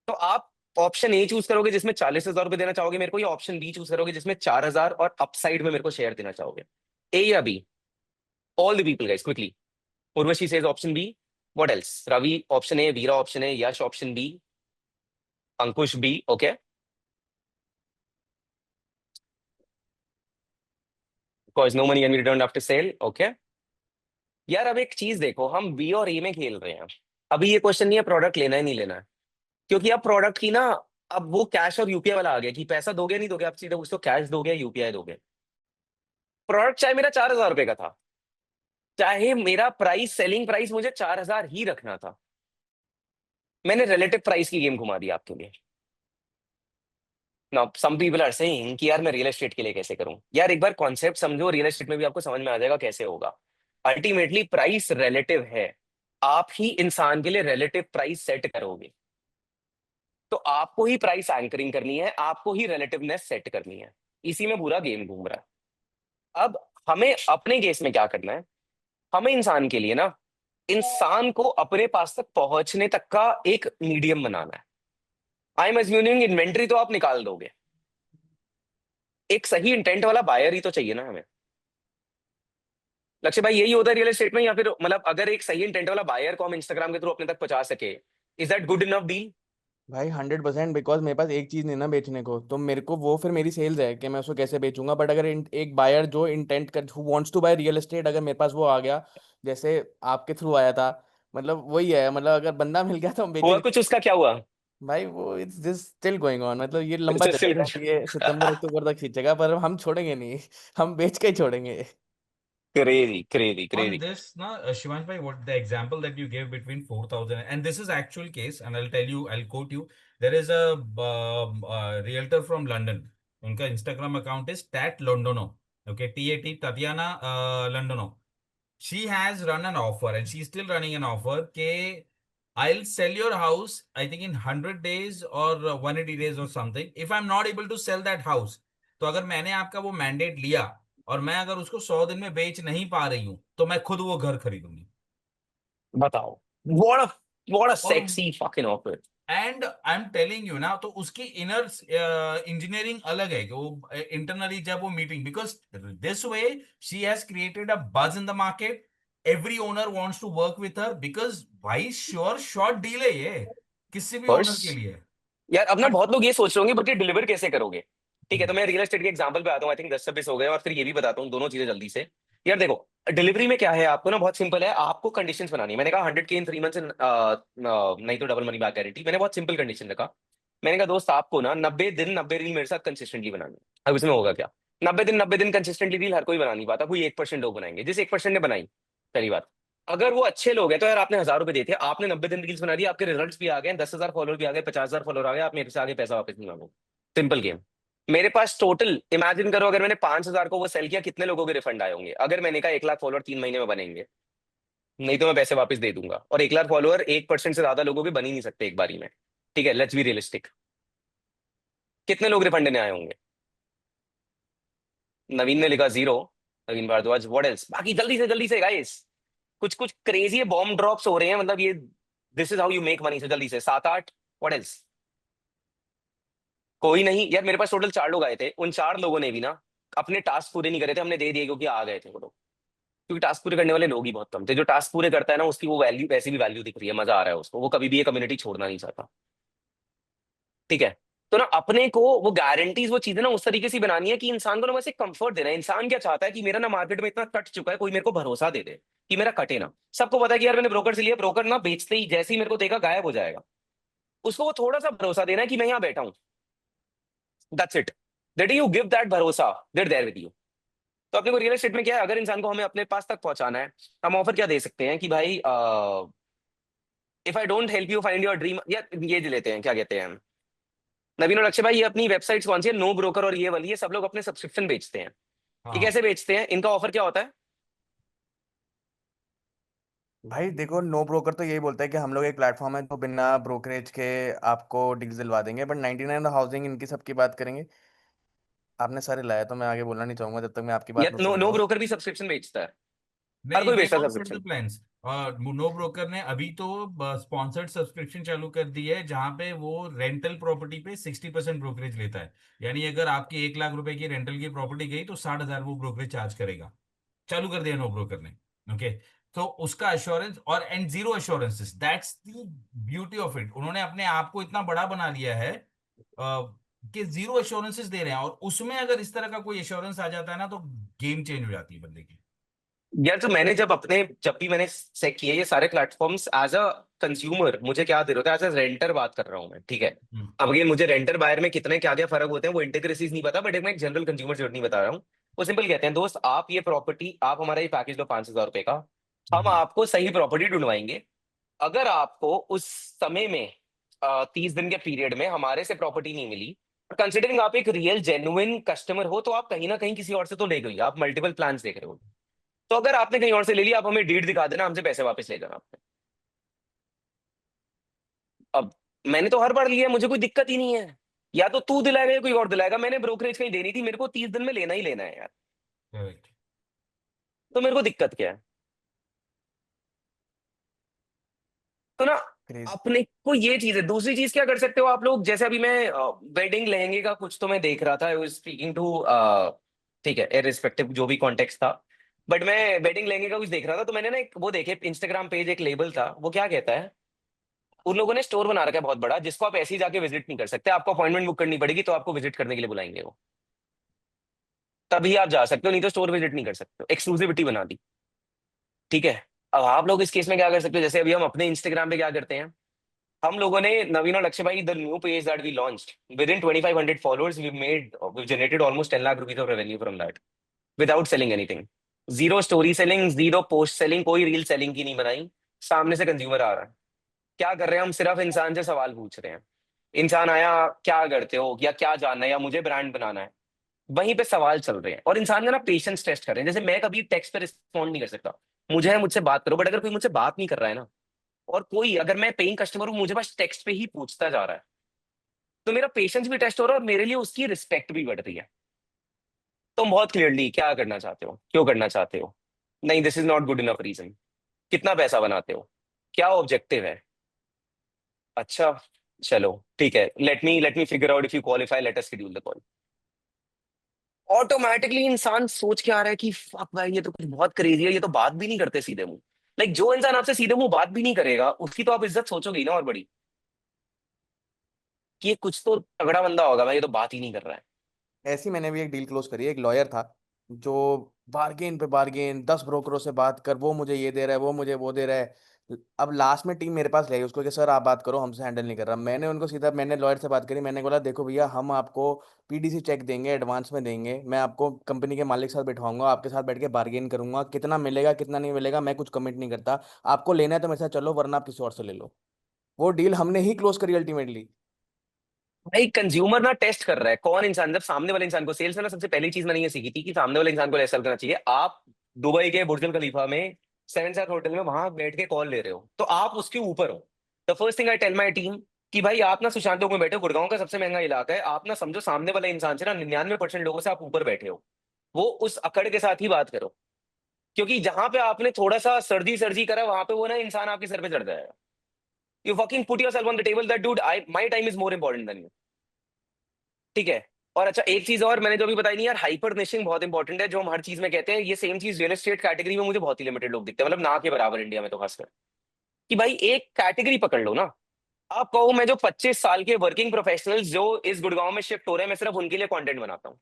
तो आप ऑप्शन ए चूज करोगे जिसमें 40,000 रुपए देना चाहोगे मेरे को, या ऑप्शन बी चूज करोगे जिसमें 4,000 और अपसाइड में मेरे को शेयर देना चाहोगे? ए या B? All the people guys quickly. Urvashi says option B, what else? Ravi option A, Veera option A, Yash option B, Ankush B, okay. course, no money can be returned after sale. Okay. यार अब एक चीज देखो, हम बी और ए में खेल रहे हैं। अभी ये क्वेश्चन नहीं है प्रोडक्ट लेना है नहीं लेना है, क्योंकि अब प्रोडक्ट की ना, अब वो कैश और यूपीआई वाला आ गया कि पैसा दोगे नहीं दोगे, आप सीधे पूछते हो कैश दोगे यूपीआई दोगे। प्रोडक्ट चाहे मेरा 4,000 रुपए का था, चाहे मेरा प्राइस सेलिंग प्राइस मुझे 4,000 ही रखना था, मैंने रिलेटिव प्राइस की गेम घुमा दी आपके लिए। Now some people are saying कि यार मैं रियल एस्टेट के लिए कैसे करूं। यार एक बार कॉन्सेप्ट समझो, रियल एस्टेट में भी आपको समझ में आ जाएगा कैसे होगा। अल्टीमेटली प्राइस रिलेटिव है, आप ही इंसान के लिए रिलेटिव प्राइस सेट करोगे, तो आपको ही प्राइस एंकरिंग करनी है, आपको ही रिलेटिवनेस सेट करनी है। इसी में पूरा गेम घूम रहा है। अब हमें अपने केस में क्या करना है, हमें इंसान के लिए ना, इंसान को अपने पास तक पहुंचने तक का एक मीडियम बनाना है। आई एम अज्यूमिंग इन्वेंटरी तो आप निकाल दोगे, एक सही इंटेंट वाला बायर ही तो चाहिए ना हमें। लक्ष्य भाई यही होता है रियल एस्टेट में, या फिर मतलब अगर एक सही इंटेंट वाला बायर को हम इंस्टाग्राम के थ्रू अपने तक पहुंचा सके, is that good enough deal? भाई 100%, बिकॉज मेरे पास एक चीज नहीं ना बेचने को, तो मेरे को वो फिर मेरी सेल्स है कि मैं उसको कैसे बेचूंगा। बट अगर एक बायर जो इंटेंट कर, who wants to buy real estate, अगर मेरे पास वो आ गया, जैसे आपके थ्रू आया था, मतलब वही है, मतलब अगर बंदा मिल गया तो हम हुआ बेचेंगे। कुछ उसका, क्या हुआ? भाई वो it's just still going on, मतलब ये लंबा It's still चलेगा, good. ये सितंबर अक्टूबर तक खींचेगा, पर हम छोड़ेंगे नहीं, हम बेच के ही छोड़ेंगे। Crazy, crazy, On crazy. this, na, Shivansh bhai, what the example that you gave between 4,000, and this is actual case, and I'll tell you, I'll quote you. There is a realtor from London. उनका Instagram account is Tat Londono. Okay, TAT Tatiana Londono. She has run an offer, and she's still running an offer. Ke I'll sell your house, I think in 100 days or 180 days or something. If I'm not able to sell that house, तो अगर मैंने आपका वो mandate लिया और मैं अगर उसको 100 दिन में बेच नहीं पा रही हूं, तो मैं खुद वो घर खरीदूंगी। बताओ, what a और sexy fucking offer. And I am telling you ना, तो उसकी इनर इंजीनियरिंग अलग है कि वो इंटरनली जब वो meeting, because this way she has created a buzz in the market, every owner wants to work with her, because भाई श्योर शॉर्ट डील है ये किसी भी ओनर First, के लिए। यार अब ना बहुत लोग ये सोच रहे होंगे बट ये डिलीवर कैसे करोगे। ठीक है, तो मैं रियल एस्टेट के एग्जांपल पे आता हूँ। आई थिंक 10-26 हो गए, और फिर ये भी बताता हूँ दोनों चीजें जल्दी से। यार देखो, डिलीवरी में क्या है, आपको ना बहुत सिंपल है, आपको कंडीशंस बनानी है। मैंने कहा 100K इन 3 मंथ्स, नहीं तो डबल मनी बैक गारंटी। मैंने बहुत सिंपल कंडीशन रखा। मैंने कहा दोस्त आपको ना 90 दिन 90 रील मेरे साथ कंसिस्टेंटली बनानी है। अब इसमें होगा क्या, 90 दिन कंसिस्टेंटली रील हर कोई बना नहीं पाता, कोई 1% लोग बनाएंगे। जिस 1% ने बनाई, पहली बात, अगर वो अच्छे लोग हैं तो यार आपने 1,000 रुपए देते हैं, आपने 90 दिन रील्स बना दी, आपके रिजल्ट्स भी आ गए, 10,000 फॉलोअर भी आ गए, 50,000 फॉलोअर आ गए, आप मेरे से आगे पैसा वापस नहीं मांगो। Simple game. मेरे पास टोटल इमेजिन करो, अगर मैंने 5,000 को वो सेल किया, कितने लोगों के रिफंड आए होंगे? अगर मैंने कहा 1 लाख फॉलोअर 3 महीने में बनेंगे, नहीं तो मैं पैसे वापस दे दूंगा। और 1 लाख फॉलोअर 1% से ज्यादा लोगों के बन ही नहीं सकते एक बारी में। ठीक है, लेट्स बी रियलिस्टिक। कितने लोग रिफंड देने आए होंगे? नवीन ने लिखा 0, नवीन भारद्वाज। What else? बाकी जल्दी से गाइस, कुछ कुछ क्रेजी बॉम्ब ड्रॉप्स हो रहे हैं, मतलब ये this is how you make money. से जल्दी से 7-8। What else? कोई नहीं यार, मेरे पास टोटल 4 लोग आए थे, उन 4 लोगों ने भी ना अपने टास्क पूरे नहीं करे थे, हमने दे दिए क्योंकि आ गए थे वो लोग। क्योंकि टास्क पूरे करने वाले लोग ही बहुत कम थे। जो टास्क पूरे करता है ना, उसकी वो वैल्यू, वैसी भी वैल्यू दिख रही है, मजा आ रहा है उसको, वो कभी भी ये कम्युनिटी छोड़ना नहीं चाहता। ठीक है, तो ना अपने को वो गारंटीज, वो चीजें ना उस तरीके से बनानी है कि इंसान को ना बस एक कंफर्ट देना है। इंसान क्या चाहता है कि मेरा ना मार्केट में इतना कट चुका है, कोई मेरे को भरोसा दे दे कि मेरा कटे ना। सबको पता है कि यार मैंने ब्रोकर से लिया, ब्रोकर ना बेचते ही जैसे ही मेरे को देगा गायब हो जाएगा। उसको वो थोड़ा सा भरोसा देना है कि मैं यहाँ बैठा हूँ, that's it. That you give that भरोसा, देयर देयर विद यू। तो अपने को रियल एस्टेट में क्या है, अगर इंसान को हमें अपने पास तक पहुंचाना है, हम ऑफर क्या दे सकते हैं कि भाई if I don't help you find your dream, या ये लेते हैं, क्या कहते हैं नवीन और अक्षय भाई, ये अपनी वेबसाइट्स कौन सी है, नो ब्रोकर और ये वाली, ये सब लोग अपने सब्सक्रिप्शन बेचते हैं। ये हाँ कैसे बेचते हैं, इनका ऑफर क्या होता है? भाई देखो, नो ब्रोकर तो यही बोलता है कि हम लोग एक प्लेटफॉर्म है तो बिना ब्रोकरेज के आपको डील्स दिलवा देंगे। बट 99 हाउसिंग इनकी सबकी बात करेंगे, आपने सारे लाया, तो मैं आगे बोलना नहीं चाहूंगा जब तक मैं आपकी बात या नहीं नो सुन नो लूँ। ब्रोकर भी सब्सक्रिप्शन बेचता है? हर नहीं, कोई दे बेचता है ऑफर द सब्सक्रिप्शन। प्लान्स। और नो ब्रोकर ने अभी तो स्पॉन्सर्ड सब्सक्रिप्शन चालू कर दी है, जहां पे वो रेंटल प्रॉपर्टी पे 60% ब्रोकरेज लेता है। यानी अगर आपकी 1 लाख रुपए की रेंटल की प्रॉपर्टी गई तो 60,000 वो ब्रोकरेज चार्ज करेगा। चालू कर दिया नो ब्रोकर ने। ओके, तो उसका अश्योरेंस और and zero assurances, that's the beauty of it. उन्होंने अपने आप को इतना बड़ा बना लिया है कि जीरो एश्योरेंसेस दे रहे हैं, और उसमें अगर इस तरह का कोई एश्योरेंस आ जाता है ना, तो गेम चेंज हो जाती है बंदे की। यार तो मैंने जब भी मैंने चेक किए ये सारे प्लेटफॉर्म्स, एज अ कंज्यूमर मुझे क्या दे रहे होते हैं, एज अ रेंटर बात कर रहा हूँ मैं, ठीक है। अब अगेन मुझे रेंटर बायर में कितने क्या क्या फर्क होते हैं वो इंटीग्रेसीज नहीं पता, बट मैं एक जनरल कंज्यूमर जर्नी बता रहा हूँ। वो सिंपल कहते हैं, दोस्त आप ये प्रॉपर्टी, आप हमारा ये पैकेज लो 5,000 रुपए का, हम आपको सही प्रॉपर्टी ढूंढवाएंगे। अगर आपको उस समय में 30 दिन के पीरियड में हमारे से प्रॉपर्टी नहीं मिली, कंसिडरिंग आप एक रियल जेन्युइन कस्टमर हो, तो आप कहीं ना कहीं किसी और से तो ले गई, आप मल्टीपल प्लान देख रहे हो। तो अगर आपने कहीं और से ले लिया, आप हमें डीड दिखा देना, हमसे पैसे वापस ले जाना आपने। अब मैंने तो हर बार लिया है, मुझे कोई दिक्कत ही नहीं है। या तो तू दिलाएगा या कोई और दिलाएगा, मैंने ब्रोकरेज कहीं देनी थी, मेरे को 30 दिन में लेना ही लेना है यार, करेक्ट। तो मेरे को दिक्कत क्या है? तो ना क्रेज अपने को ये चीज है। दूसरी चीज क्या कर सकते हो आप लोग, जैसे अभी मैं वेडिंग लहंगे का कुछ तो मैं देख रहा था, आई वाज स्पीकिंग टू, ठीक है, इररिस्पेक्टिव जो भी कॉन्टेक्स्ट था, बट मैं वेडिंग लहंगे का कुछ देख रहा था, तो मैंने ना एक वो देखे इंस्टाग्राम पेज, एक लेबल था, वो क्या कहता है, उन लोगों ने स्टोर बना रखा है बहुत बड़ा, जिसको आप ऐसे ही जाके विजिट नहीं कर सकते, आपको अपॉइंटमेंट बुक करनी पड़ेगी, तो आपको विजिट करने के लिए बुलाएंगे वो, तभी आप जा सकते हो, नहीं तो स्टोर विजिट नहीं कर सकते हो। एक्सक्लूसिविटी बना दी, ठीक है। अब आप लोग इस केस में क्या कर सकते हो, जैसे अभी हम अपने इंस्टाग्राम पे क्या करते हैं, हम लोगों ने, नवीन और लक्ष्य भाई, the new page that we launched, within 2500 followers we generated almost 10 lakh rupees of revenue from that, without selling anything. Zero story selling, zero post selling, कोई रील सेलिंग की नहीं बनाई। सामने से कंज्यूमर आ रहा है, क्या कर रहे हैं हम, सिर्फ इंसान से सवाल पूछ रहे हैं। इंसान आया, क्या करते हो, या क्या जानना है, या मुझे ब्रांड बनाना है, वहीं पे सवाल चल रहे हैं, और इंसान का ना पेशेंस टेस्ट कर रहे हैं। जैसे मैं कभी टेक्स्ट पे रिस्पॉन्ड नहीं कर सकता, मुझे है मुझसे बात करो, बट अगर कोई मुझसे बात नहीं कर रहा है ना, और कोई, अगर मैं पेइंग कस्टमर हूँ, मुझे बस टेक्स्ट पे ही पूछता जा रहा है, तो मेरा पेशेंस भी टेस्ट हो रहा है, और मेरे लिए उसकी रिस्पेक्ट भी बढ़ रही है। तुम बहुत क्लियरली क्या करना चाहते हो, क्यों करना चाहते हो, नहीं this is not good enough reason, कितना पैसा बनाते हो, क्या ऑब्जेक्टिव है, अच्छा चलो ठीक है, let me figure out, if you qualify let us schedule the call. Automatically इंसान सोच के आ रहा है कि फक भाई, ये तो कुछ बहुत क्रेजी है, ये तो बात भी नहीं करते सीधे मुंह। लाइक जो इंसान आपसे सीधे मुंह बात भी नहीं करेगा, उसकी तो आप इज्जत सोचोगे ही ना, और बड़ी, कि ये कुछ तो तगड़ा बंदा होगा भाई, ये तो बात ही नहीं कर रहा है। ऐसी मैंने भी एक डील क्लोज करी है। एक लॉयर था जो बार्गेन पे बार्गेन, 10 ब्रोकरों से बात कर, वो मुझे ये दे रहा है, वो मुझे वो दे रहा है। अब लास्ट में टीम मेरे पास ले आई उसको कि सर आप बात करो, हमसे हैंडल नहीं कर रहा। मैंने उनको सीधा, मैंने लॉयर से बात करी, मैंने बोला देखो भैया, हम आपको पीडीसी चेक देंगे, एडवांस में देंगे, मैं आपको कंपनी के मालिक के साथ बैठवाऊंगा, आपके साथ बैठ के बार्गेन करूंगा, कितना मिलेगा कितना नहीं मिलेगा मैं कुछ कमिट नहीं करता, आपको लेना है तो मेरे साथ चलो, वरना आप किसी और से ले लो। वो डील हमने ही क्लोज करी अल्टीमेटली। भाई कंज्यूमर ना टेस्ट कर रहा है कौन इंसान, जब सामने वाले इंसान को, सेल्स में ना सबसे पहली चीज मैंने ये सीखी थी कि सामने वाले इंसान को ऐसा करना चाहिए। आप दुबई के बुर्ज खलीफा में 7 स्टार होटल में वहां बैठ के कॉल ले रहे हो, तो आप उसके ऊपर हो। The first thing I tell my team कि भाई आप ना सुशांत में बैठे हो, गुड़गांव का सबसे महंगा इलाका है, आप ना समझो सामने वाले इंसान से ना 99% लोगों से आप ऊपर बैठे हो, वो उस अकड़ के साथ ही बात करो। क्योंकि जहां पे आपने थोड़ा सा सर्दी सर्जी करा, वहां पे वो ना इंसान आपके सर पे चढ़ जाएगा। You fucking put yourself on the table that dude, I my time is more important than you, ठीक है। और अच्छा एक चीज और मैंने जो भी बताई नहीं यार, हाइपर निशिंग बहुत इंपॉर्टेंट है, जो हम हर चीज में कहते हैं, ये सेम चीज रियल एस्टेट कैटेगरी में मुझे बहुत ही लिमिटेड लोग दिखते हैं, मतलब ना के बराबर इंडिया में तो खासकर, कि भाई एक कैटेगरी पकड़ लो ना। आप कहो मैं जो 25 साल के वर्किंग प्रोफेशनल्स जो इस गुड़गांव में शिफ्ट हो रहे हैं, मैं सिर्फ उनके लिए कंटेंट बनाता हूँ।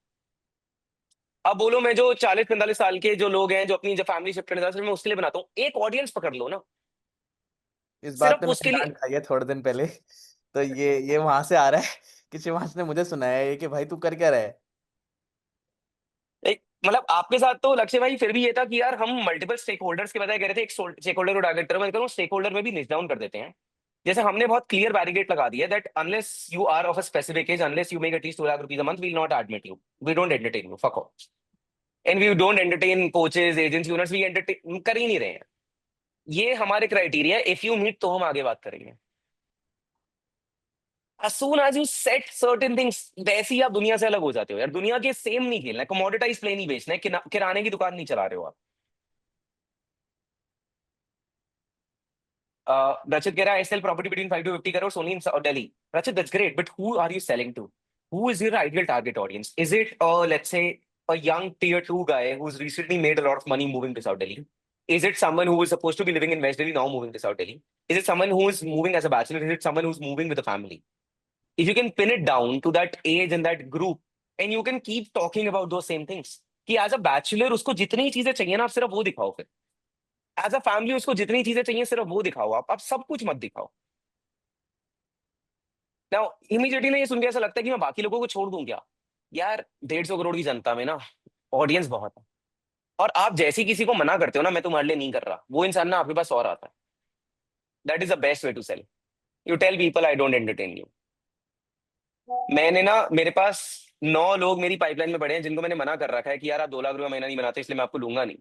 अब बोलो मैं जो 40-45 साल के जो लोग हैं, जो अपनी जो फैमिली शिफ्ट करने जा, मैं उसके लिए बनाता हूँ। एक ऑडियंस पकड़ लो ना, इस बात सिर्फ पे मैंने उसके लिए। डांट खाई है थोड़े दिन पहले। तो ये वहां से आ रहा है कि शिवांश ने मुझे सुनाया है कि भाई तू कर क्या रहा है। मतलब आपके साथ तो लक्ष्य भाई फिर भी ये था कि यार हम मल्टीपल स्टेक होल्डर्स के बताए कह रहे थे, एक स्टेक होल्डर को टारगेट करो, मैं करूँ स्टेक होल्डर में भी निच डाउन कर देते हैं। जैसे हमने बहुत क्लियर बैरिकेड लगा दिया that unless you are of a specific age, unless you make at least 2 lakh rupees a month, we will not admit you, we don't entertain you, fuck off. And we don't entertain coaches, agency owners, we entertain कर ही नहीं रहे हैं। ये हमारे criteria, if you meet तो हम आगे बात करेंगे। as soon as you set certain things, वैसे ही आप दुनिया से अलग हो जाते हो यार। दुनिया के सेम नहीं खेलना है, कमोडिटाइज प्ले नहीं बेचना है, किराने की दुकान नहीं चला रहे हो आप। Rachit कह रहा है I sell property between 5 to 50 crores only in Delhi. Rachit, that's great, but who are you selling to? Who is your ideal target audience? Is it, let's say, a young tier 2 guy who's recently made a lot of money moving to South Delhi? Is it someone who is supposed to be living in West Delhi now moving to South Delhi? Is it someone who is moving as a bachelor? Is it someone who's moving with a family? if you can pin it down to that age and that group, and you can keep talking about those same things, कि as a bachelor उसको जितनी चीजें चाहिए ना आप सिर्फ वो दिखाओ, फिर एज अ फैमिली उसको जितनी चीजें चाहिए सिर्फ वो दिखाओ, आप सब कुछ मत दिखाओ। नाउ इमीडिएटली ना ये सुन के ऐसा लगता है कि मैं बाकी लोगों को छोड़ दूं क्या? यार 150 करोड़ की जनता में ना ऑडियंस बहुत है, और आप जैसे ही किसी को मना करते हो ना मैं तुम्हारे लिए नहीं कर रहा, वो इंसान ना आपके पास और आता है। That is the best way to sell. You tell people I don't entertain you. मैंने ना, मेरे पास 9 लोग मेरी पाइपलाइन में पड़े हैं जिनको मैंने मना कर रखा है कि यार आप 2 लाख रुपए महीना नहीं बनाते इसलिए मैं आपको लूंगा नहीं।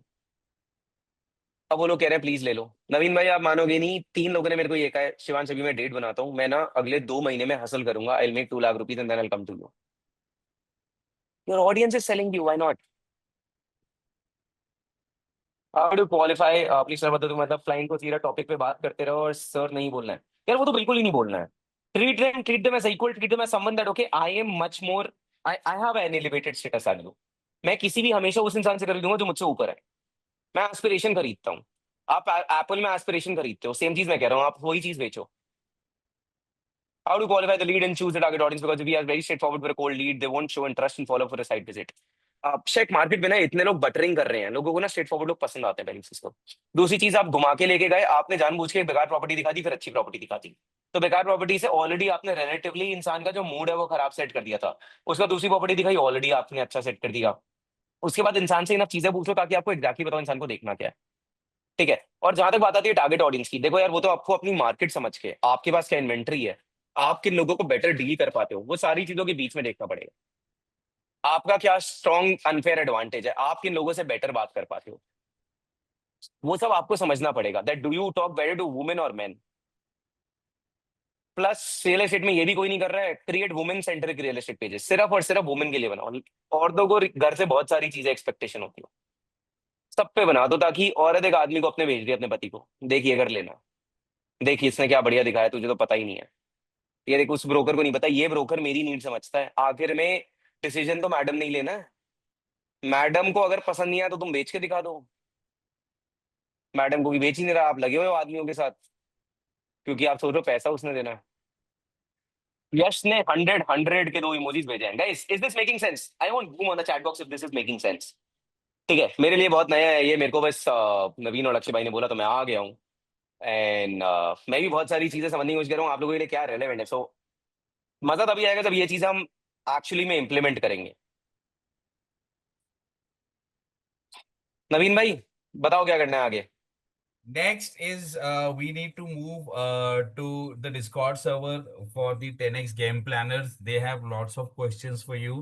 अब वो लोग कह रहे हैं प्लीज ले लो। नवीन भाई आप मानोगे नहीं, 3 लोगों ने मेरे को ये कहा है शिवांश अभी मैं डेट बनाता हूँ, मैं ना अगले 2 महीने में हसल करूंगा, I will make 2 lakh rupees and then I will come to you. Your audience is selling you, why not? How do qualify? Please sir बता दो, मतलब क्लाइंट को सीधा टॉपिक पे बात करते रहो और सर नहीं बोलना है। यार वो तो बिल्कुल ही नहीं बोलना है। treat them as equal, treat them as someone that okay I am much more, I have an elevated status as you। मैं किसी भी हमेशा उस इंसान से खरीदूंगा जो मुझसे ऊपर है। मैं एस्पिरेशन खरीदता हूँ, आप एप्पल में एस्पिरेशन खरीदते हो, सेम चीज मैं कह रहा हूँ, आप वही चीज बेचो। How to qualify the lead and choose the target audience? Because if we are very straightforward for a cold lead, they won't show interest and follow for a site visit। Shake market में ना इतने लोग buttering कर रहे हैं, लोगों को ना स्ट्रेट फॉरवर्ड लोग पसंद आते हैं पहली चीज तो। दूसरी चीज, आप घुमा के लेके गए, आपने जानबूझ के बेकार प्रॉपर्टी दिखा दी फिर अच्छी प्रॉपर्टी दिखा दी, तो बेकार प्रॉपर्टी से ऑलरेडी आपने रिलेटिवली इंसान का जो मूड है वो खराब सेट कर दिया था। उसका दूसरी प्रॉपर्टी दिखाई, ऑलरेडी आपने अच्छा सेट कर दिया। उसके बाद इंसान से इनफ चीजें पूछो ताकि आपको एग्जैक्टली बताओ इंसान को देखना क्या है, ठीक है। और जहां तक बात आती है टारगेट ऑडियंस की, देखो यार वो तो आपको अपनी मार्केट समझ के, आपके पास क्या इन्वेंट्री है, आप किन लोगों को बेटर डील कर पाते हो, वो सारी चीजों के बीच में देखना पड़ेगा। आपका क्या स्ट्रॉन्ग अनफेयर एडवांटेज है, आप किन लोगों से बेटर बात कर पाते हो, वो सब आपको समझना पड़ेगा। That do you talk better to women और मेन। प्लस रियल एस्टेट में ये भी कोई नहीं कर रहा है, create women centric real estate pages, सिर्फ और सिर्फ वुमेन के लिए बनाओ। औरतों को घर से बहुत सारी चीजें एक्सपेक्टेशन होती है, सब पे बना दो ताकि औरत एक आदमी को अपने भेज दे अपने पति को, देखिए अगर लेना, देखिए इसने क्या बढ़िया दिखाया, तुझे तो पता ही नहीं है। ये देख उस ब्रोकर को नहीं पता, ये ब्रोकर मेरी नीड समझता है। आखिर में डिसीजन तो मैडम नहीं लेना है, मैडम को अगर पसंद नहीं आया तो तुम बेच के दिखा दो। मैडम को भी बेच ही नहीं रहा, आप लगे हुए हो आदमियों के साथ क्योंकि आप सोचो पैसा उसने देना है। यश ने 100 के 2 इमोजीज भेजे हैं। Guys is this making sense? I want boom on the chat box if this is making sense. ठीक है, मेरे लिए बहुत नया है ये, मेरे को बस नवीन और अक्षय भाई ने बोला तो मैं आ गया हूँ। एंड मैं भी बहुत सारी चीजें समझने की कोशिश कर रहा हूँ आप लोगों के लिए क्या रेलेवेंट है। सो मजा तभी आएगा जब ये चीजें हम एक्चुअली में इम्प्लीमेंट करेंगे। नवीन भाई बताओ क्या करना है आगे। Next is we need to move to the Discord server for the 10x game planners. They have lots of questions for you.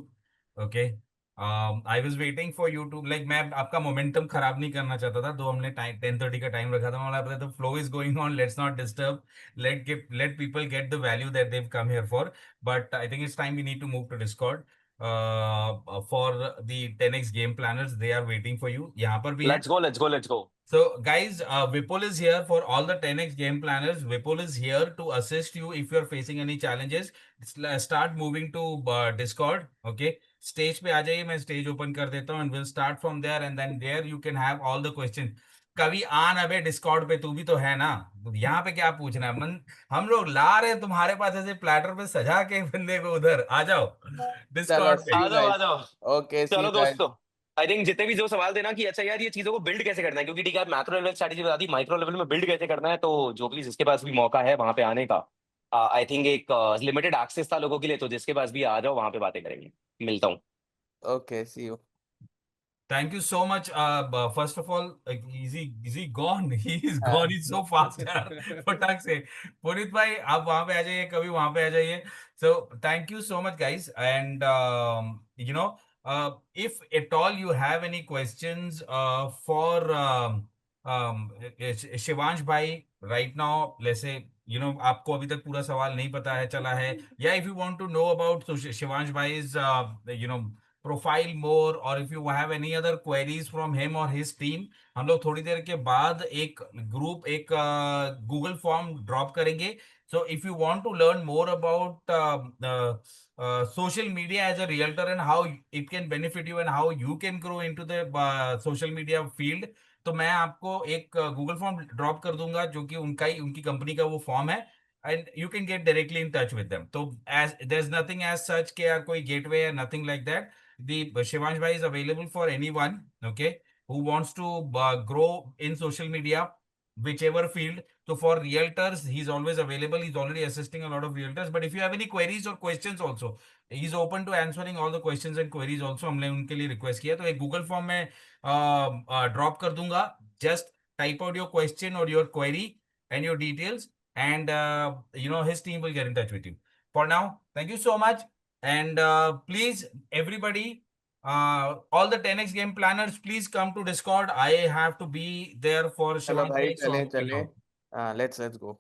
Okay. I was waiting for you to like मैं आपका momentum खराब नहीं करना चाहता था, तो हमने time 10:30 का टाइम रखा था। मतलब the flow is going on. Let's not disturb. Let people get the value that they've come here for. But I think it's time we need to move to Discord. For the 10x game planners, they are waiting for you. यहाँ पर भी Let's go. So guys, Vipul is here for all the 10x game planners. Vipul is here to assist you if you're facing any challenges. Start moving to Discord. Okay, stage पे आ जाइए, मैं stage open कर देता हूँ and we'll start from there and then there you can have all the questions. कभी आन अबे Discord पे, तू भी तो है ना, यहाँ पे क्या पूछना है? हम लोग ला रहे हैं तुम्हारे पास ऐसे प्लेटर पे सजा के बंदे को, उधर आ जाओ डिस्कॉर्ड पे। आ जाओ। ओके चलो दोस्तों, आई थिंक जितने भी जो सवाल देना कि अच्छा यार ये चीजों को बिल्ड कैसे करना है, क्योंकि ठीक है मैक्रो लेवल स्ट्रेटजी बता दी, माइक्रो लेवल में बिल्ड कैसे करना है, तो जो भी जिसके पास भी मौका है वहां पे आने का, आई थिंक एक लिमिटेड एक्सेस था लोगों के लिए, तो जिसके पास भी आ जाओ वहां पे बातें करेंगे। मिलता हूँ। Okay see you. Thank you so much. First of all, is he gone? He is gone. He's so fast. फटाक से पुनीत भाई आप वहां पे आ जाइए, कभी वहां पे आ जाइए। So thank you so much, guys. And you know, if at all you have any questions for Shivansh भाई right now, let's say आपको अभी तक पूरा सवाल नहीं पता है चला है, या if you want to know about Shivansh भाई's profile more, or if you have any other queries from him or his team, हम लोग थोड़ी देर के बाद एक ग्रुप, एक गूगल फॉर्म ड्रॉप करेंगे। So if you want to learn more about social media as a realtor and how it can benefit you and how you can grow into the social media field, तो मैं आपको एक Google form drop कर दूंगा जो कि उनकी company का वो फॉर्म है। and you can get directly in touch with them. So as there's nothing as such कि यार कोई gateway or nothing like that. The Shivansh bhai is available for anyone, okay, who wants to grow in social media, whichever field. So for realtors, he's always available. He's already assisting a lot of realtors. But if you have any queries or questions also, he's open to answering all the questions and queries also. हमने उनके लिए request किया तो एक Google form में drop कर दूंगा. Just type out your question or your query and your details, and his team will get in touch with you. For now, thank you so much, and please everybody, all the 10x game planners, please come to Discord. I have to be there for चलो Shivansh भाई bhai, so चले I'm going चले out. let's go.